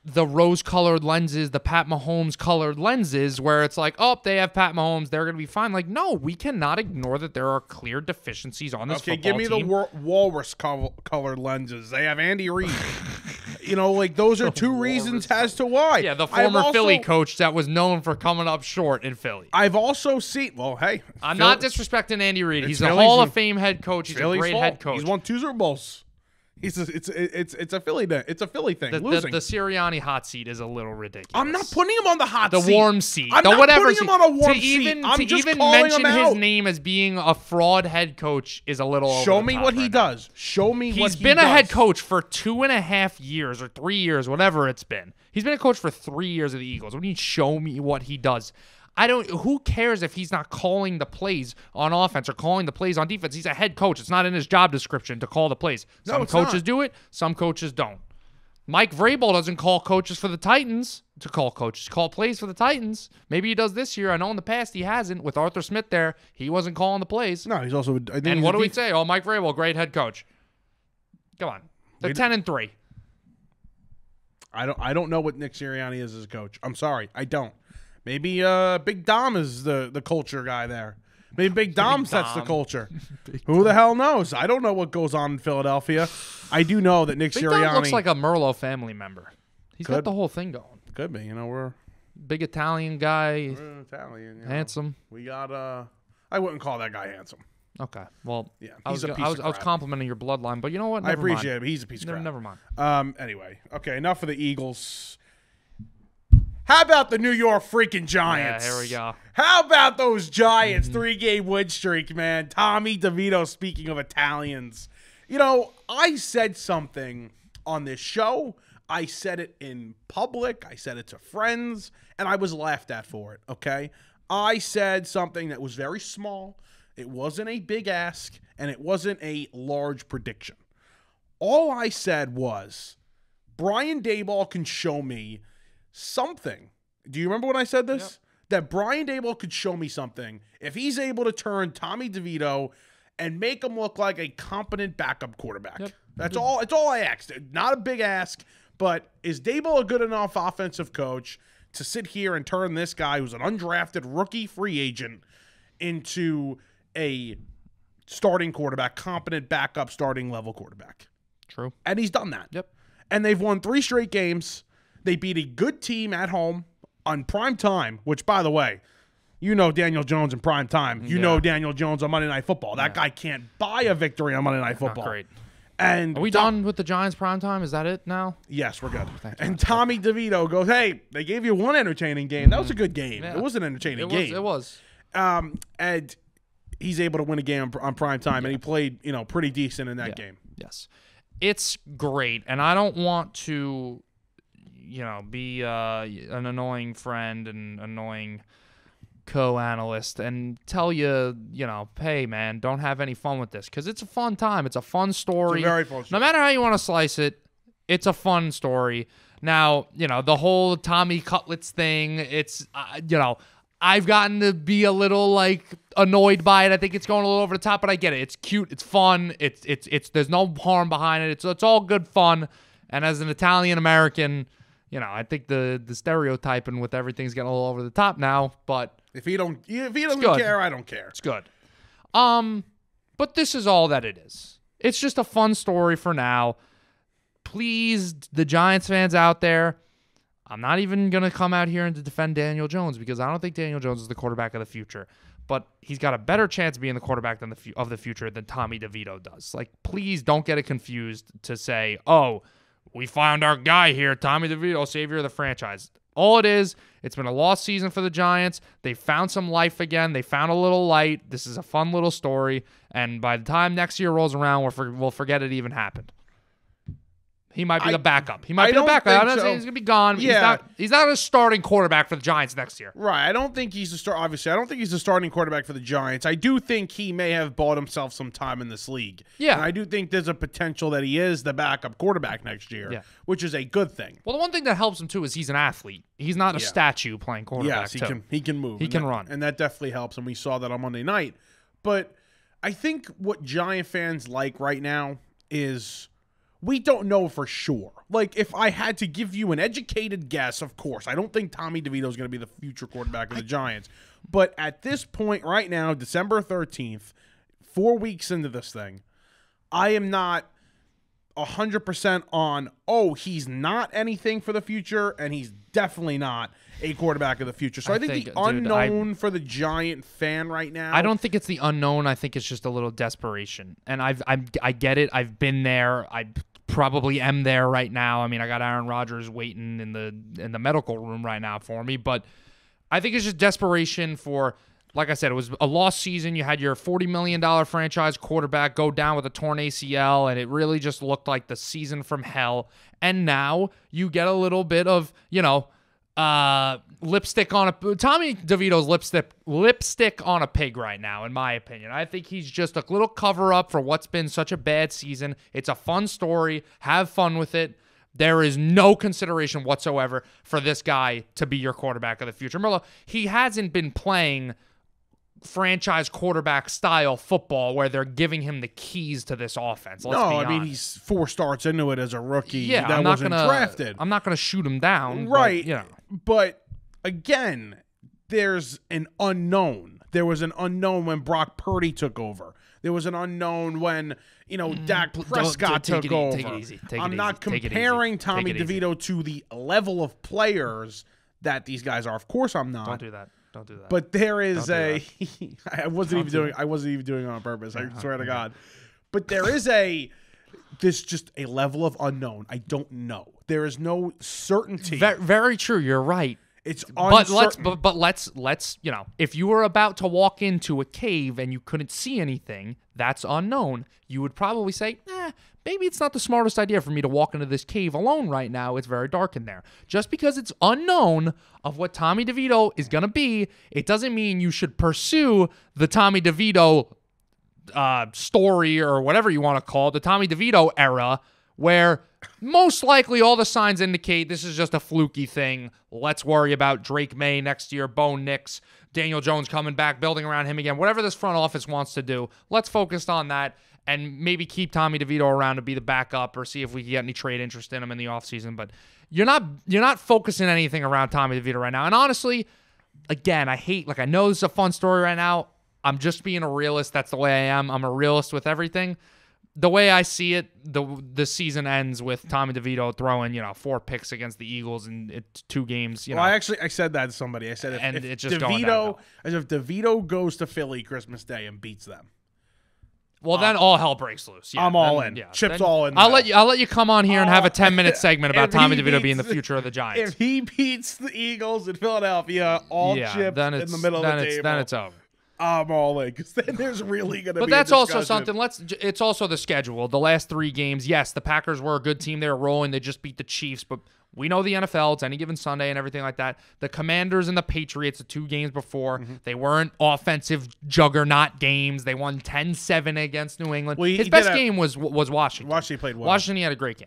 the rose-colored lenses, the Pat Mahomes-colored lenses, where it's like, oh, they have Pat Mahomes, they're going to be fine. Like, no, we cannot ignore that there are clear deficiencies on this football team. Okay, give me the walrus-colored lenses. They have Andy Reid. Those are two reasons as to why. Yeah, the former Philly coach that was known for coming up short in Philly. I've also seen, I'm not disrespecting Andy Reid. He's a Hall of Fame head coach. He's a great head coach. He's won 2 Super Bowls. It's a Philly thing. It's a Philly thing. Losing. The Sirianni hot seat is a little ridiculous. I'm not putting him on the hot seat. The warm seat. I'm not putting him on a warm seat. I'm just even calling mention him out. his name as being a fraud head coach is a little. Show me what he does. Show me what he does. He's been a head coach for 2.5 years or 3 years, whatever it's been. He's been a coach for 3 years of the Eagles. What do you mean, show me what he does? Who cares if he's not calling the plays on offense or calling the plays on defense? He's a head coach. It's not in his job description to call the plays. Some coaches do it. Some coaches don't. Mike Vrabel doesn't call coaches for the Titans to call coaches. Call plays for the Titans. Maybe he does this year. I know in the past he hasn't. With Arthur Smith there, he wasn't calling the plays. No, he's also. And what do we say? Oh, Mike Vrabel, great head coach. Come on, they're 10-3. I don't know what Nick Sirianni is as a coach. I'm sorry, I don't. Maybe Big Dom is the culture guy there. Maybe Big Dom sets the culture. Who the hell knows? I don't know what goes on in Philadelphia. I do know that Nick Sirianni... Big Dom looks like a Merlot family member. He's got the whole thing going. Could be. We're... Big Italian guy. We're Italian. Handsome. We got... I wouldn't call that guy handsome. Okay. Well, yeah, I was complimenting your bloodline, but you know what? I appreciate it, but he's a piece of crap. Never mind. Anyway. Okay, enough of the Eagles. How about the New York freaking Giants? Yeah, here we go. How about those Giants? 3-game win streak, man. Tommy DeVito, speaking of Italians. I said something on this show. I said it in public. I said it to friends, and I was laughed at for it, okay? I said something that was very small. It wasn't a big ask, and it wasn't a large prediction. All I said was, Brian Daboll can show me something. Do you remember when I said this? Yep. That Brian Daboll could show me something if he's able to turn Tommy DeVito and make him look like a competent backup quarterback. Yep. That's all I asked. Not a big ask, but is Daboll a good enough offensive coach to sit here and turn this guy who's an undrafted rookie free agent into a starting quarterback, competent backup starting level quarterback? True. And he's done that. Yep. And they've won 3 straight games. They beat a good team at home on prime time, which, by the way, you know Daniel Jones in prime time. You know Daniel Jones on Monday Night Football. That guy can't buy a victory on Monday Night Football. Not great. And are we done with the Giants prime time? Is that it now? Yes, we're good. And Tommy DeVito goes, hey, they gave you one entertaining game. That was a good game. Yeah. It was an entertaining game. It was. And he's able to win a game on prime time, and he played, pretty decent in that game. Yes. It's great, and I don't want to, be an annoying friend and annoying co-analyst and tell you, hey, man, don't have any fun with this, because it's a fun time. It's a fun story. It's a very fun story. No matter how you want to slice it, it's a fun story. Now, the whole Tommy Cutlets thing, it's, I've gotten to be a little, annoyed by it. I think it's going a little over the top, but I get it. It's cute. It's fun. It's there's no harm behind it. It's all good fun. And as an Italian-American, I think the stereotyping with everything's getting a little over the top now, but if he doesn't care, I don't care. It's good. But this is all that it is. It's just a fun story for now. Please, the Giants fans out there, I'm not even going to come out here and to defend Daniel Jones, because I don't think Daniel Jones is the quarterback of the future. But he's got a better chance of being the quarterback of the future than Tommy DeVito does. Please don't get it confused to say, oh, we found our guy here, Tommy DeVito, savior of the franchise. All it is, it's been a lost season for the Giants. They found some life again. They found a little light. This is a fun little story. And by the time next year rolls around, we'll forget it even happened. He might be the backup. He might be the backup. I'm not saying he's going to be gone. Yeah. He's not a starting quarterback for the Giants next year. Right. I don't think he's obviously, I don't think he's a starting quarterback for the Giants. I do think he may have bought himself some time in this league. Yeah. And I do think there's a potential that he is the backup quarterback next year, which is a good thing. Well, the one thing that helps him, too, is he's an athlete. He's not a statue playing quarterback, Yes, he can move. He can run. And that definitely helps, and we saw that on Monday night. But I think what Giant fans like right now is we don't know for sure. If I had to give you an educated guess, of course, I don't think Tommy DeVito is going to be the future quarterback of the Giants. But at this point right now, December 13th, 4 weeks into this thing, I am not 100% on, he's not anything for the future, and he's definitely not a quarterback of the future. So I think the unknown for the Giant fan right now. I don't think it's the unknown. I think it's just a little desperation. And I get it. I've been there. I probably am there right now. I mean, I got Aaron Rodgers waiting in the medical room right now for me, but I think it's just desperation for, like I said, it was a lost season. You had your $40 million franchise quarterback go down with a torn ACL, and it really just looked like the season from hell. And now you get a little bit of, lipstick on a Tommy DeVito's lipstick on a pig right now, in my opinion. I think he's just a little cover up for what's been such a bad season. It's a fun story. Have fun with it. There is no consideration whatsoever for this guy to be your quarterback of the future. Merlo, he hasn't been playing franchise quarterback style football where they're giving him the keys to this offense. Let's be honest. I mean, he's 4 starts into it as a rookie. Yeah, that wasn't drafted. I'm not going to shoot him down. Right. But, but again, there's an unknown. There was an unknown when Brock Purdy took over. There was an unknown when, Dak Prescott took over. Take it easy. I'm not comparing Tommy DeVito to the level of players that these guys are. Of course I'm not. Don't do that. But there is I wasn't even doing it on purpose. I swear to God. But there is there's just a level of unknown. I don't know. There is no certainty. Very true. You're right. It's uncertain. But let's if you were about to walk into a cave and you couldn't see anything, that's unknown. You would probably say, maybe it's not the smartest idea for me to walk into this cave alone right now. It's very dark in there. Just because it's unknown of what Tommy DeVito is going to be, it doesn't mean you should pursue the Tommy DeVito story or whatever you want to call it, the Tommy DeVito era, where most likely all the signs indicate this is just a fluky thing. Let's worry about Drake May next year, Bo Nix, Daniel Jones coming back, building around him again. Whatever this front office wants to do, let's focus on that and maybe keep Tommy DeVito around to be the backup or see if we can get any trade interest in him in the offseason. But you're not focusing anything around Tommy DeVito right now. And honestly, again, I know this is a fun story right now. I'm just being a realist. That's the way I am. I'm a realist with everything. the way I see it, the season ends with Tommy DeVito throwing 4 picks against the Eagles in 2 games. Well, I said that to somebody. I said if it's just if DeVito goes to Philly Christmas Day and beats them, well, then all hell breaks loose. Yeah, I'm all in. Yeah, Chips all in. I'll let you come on here and have a 10-minute segment about Tommy DeVito being the future of the Giants. If he beats the Eagles in Philadelphia, all chips in the middle of the table. Then it's over. I'm all in because then there's really going to be. But that's also something. It's also the schedule. The last 3 games. Yes, the Packers were a good team. They were rolling. They just beat the Chiefs, but we know the NFL. It's any given Sunday and everything like that. The Commanders and the Patriots, the 2 games before, they weren't offensive juggernaut games. They won 10-7 against New England. Well, his best game was Washington. Washington played well. Washington, he had a great game.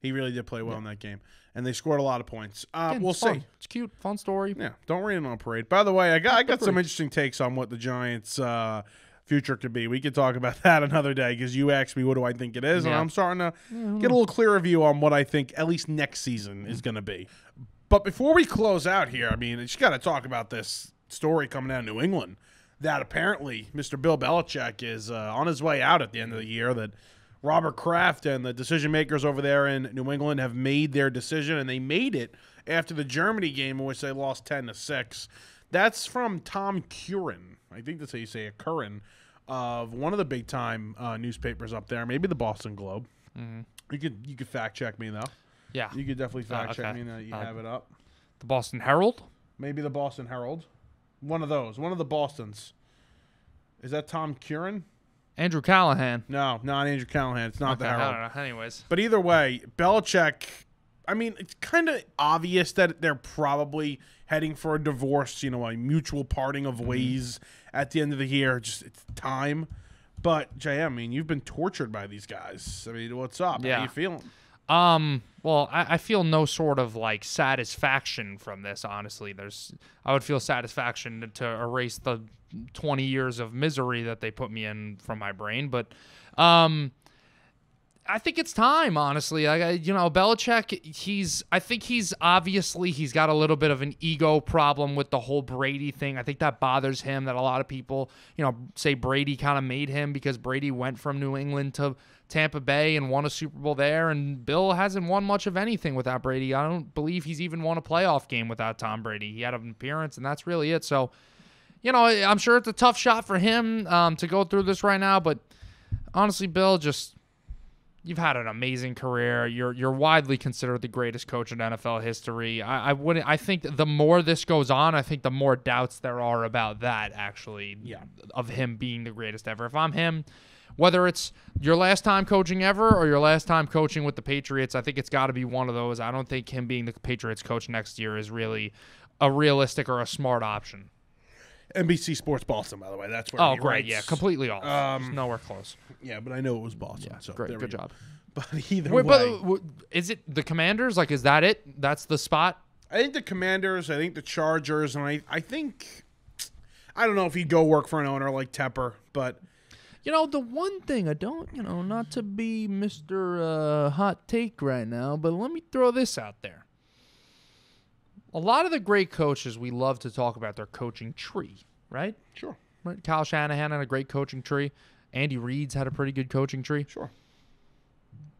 He really did play well in that game. And they scored a lot of points. We'll see. It's cute. Fun story. Yeah. Don't rain on parade. By the way, I got some interesting takes on what the Giants' future could be. We could talk about that another day because you asked me what do I think it is, and I'm starting to get a little clearer view on what I think at least next season is going to be. But before we close out here, I mean, you just got to talk about this story coming out of New England that apparently Mr. Bill Belichick is on his way out at the end of the year, that Robert Kraft and the decision makers over there in New England have made their decision, and they made it after the Germany game in which they lost 10-6. That's from Tom Curran. I think that's how you say it, Curran, of one of the big time newspapers up there, maybe the Boston Globe. Mm-hmm. You could fact check me though. Yeah, you could definitely fact check me. Now you have it up. The Boston Herald, maybe the Boston Herald, one of those, one of the Bostons. Is that Tom Curran? Andrew Callahan. No, not Andrew Callahan. It's not the Herald. I don't know. Anyways. But either way, Belichick, I mean, it's kind of obvious that they're probably heading for a divorce, a mutual parting of ways at the end of the year. Just it's time. But, JM, I mean, you've been tortured by these guys. I mean, what's up? Yeah. How you feeling? Well, I feel no sort of satisfaction from this, honestly. I would feel satisfaction to erase the 20 years of misery that they put me in from my brain, but I think it's time, honestly. Belichick, I think he's got a little bit of an ego problem with the whole Brady thing. I think that bothers him, that a lot of people, say Brady kind of made him because Brady went from New England to Tampa Bay and won a Super Bowl there, and Bill hasn't won much of anything without Brady. I don't believe he's even won a playoff game without Tom Brady. He had an appearance, and that's really it. So, I'm sure it's a tough shot for him to go through this right now, but honestly, Bill, you've had an amazing career. You're widely considered the greatest coach in NFL history. I think the more this goes on, I think the more doubts there are about that, actually, of him being the greatest ever. If I'm him, whether it's your last time coaching ever or your last time coaching with the Patriots, I think it's got to be one of those. I don't think him being the Patriots coach next year is really a realistic or a smart option. NBC Sports Boston, by the way. That's where. Oh, great! Yeah, completely off. Just nowhere close. Yeah, but I know it was Boston. Yeah, so great, good job. But either way, but is it the Commanders? Is that it? That's the spot? I think the Commanders. I think the Chargers, and I think I don't know if he'd go work for an owner like Tepper, but the one thing I don't, not to be Mr. Hot Take right now, but let me throw this out there. A lot of the great coaches, we love to talk about their coaching tree, right? Sure. Right? Kyle Shanahan had a great coaching tree. Andy Reid's had a pretty good coaching tree. Sure.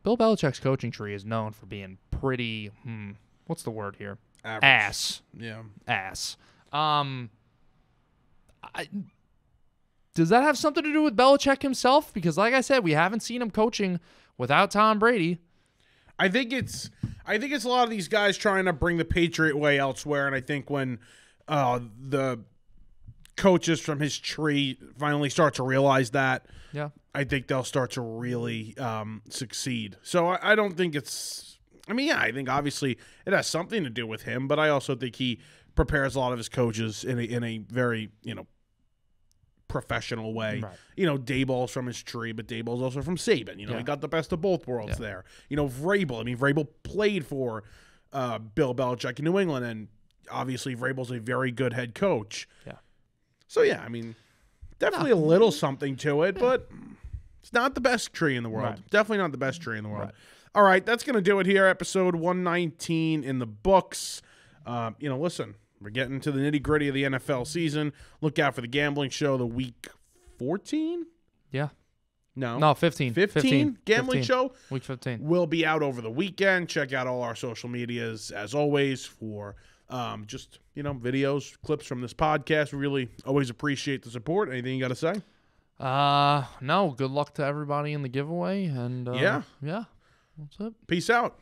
Bill Belichick's coaching tree is known for being pretty, what's the word here? Average. Ass. Yeah. Ass. Does that have something to do with Belichick himself? Because like I said, we haven't seen him coaching without Tom Brady. I think it's a lot of these guys trying to bring the Patriot way elsewhere, and I think when the coaches from his tree finally start to realize that, I think they'll start to really succeed. So I don't think it's – I mean, yeah, I think obviously it has something to do with him, but I also think he prepares a lot of his coaches in a very, professional way. Right. Daboll's from his tree, but Daboll's also from Saban. He got the best of both worlds there. Vrabel. I mean, Vrabel played for Bill Belichick in New England, and obviously Vrabel's a very good head coach. Yeah. So, yeah, I mean, definitely a little something to it, but it's not the best tree in the world. Right. Definitely not the best tree in the world. Right. All right, that's going to do it here. Episode 119 in the books. Listen, we're getting to the nitty-gritty of the NFL season. Look out for the gambling show the week 14? Yeah. No, 15. 15? Gambling 15. show? Week 15. Will be out over the weekend. Check out all our social medias, as always, for just, videos, clips from this podcast. We really always appreciate the support. Anything you got to say? No. Good luck to everybody in the giveaway. And yeah. That's it. Peace out.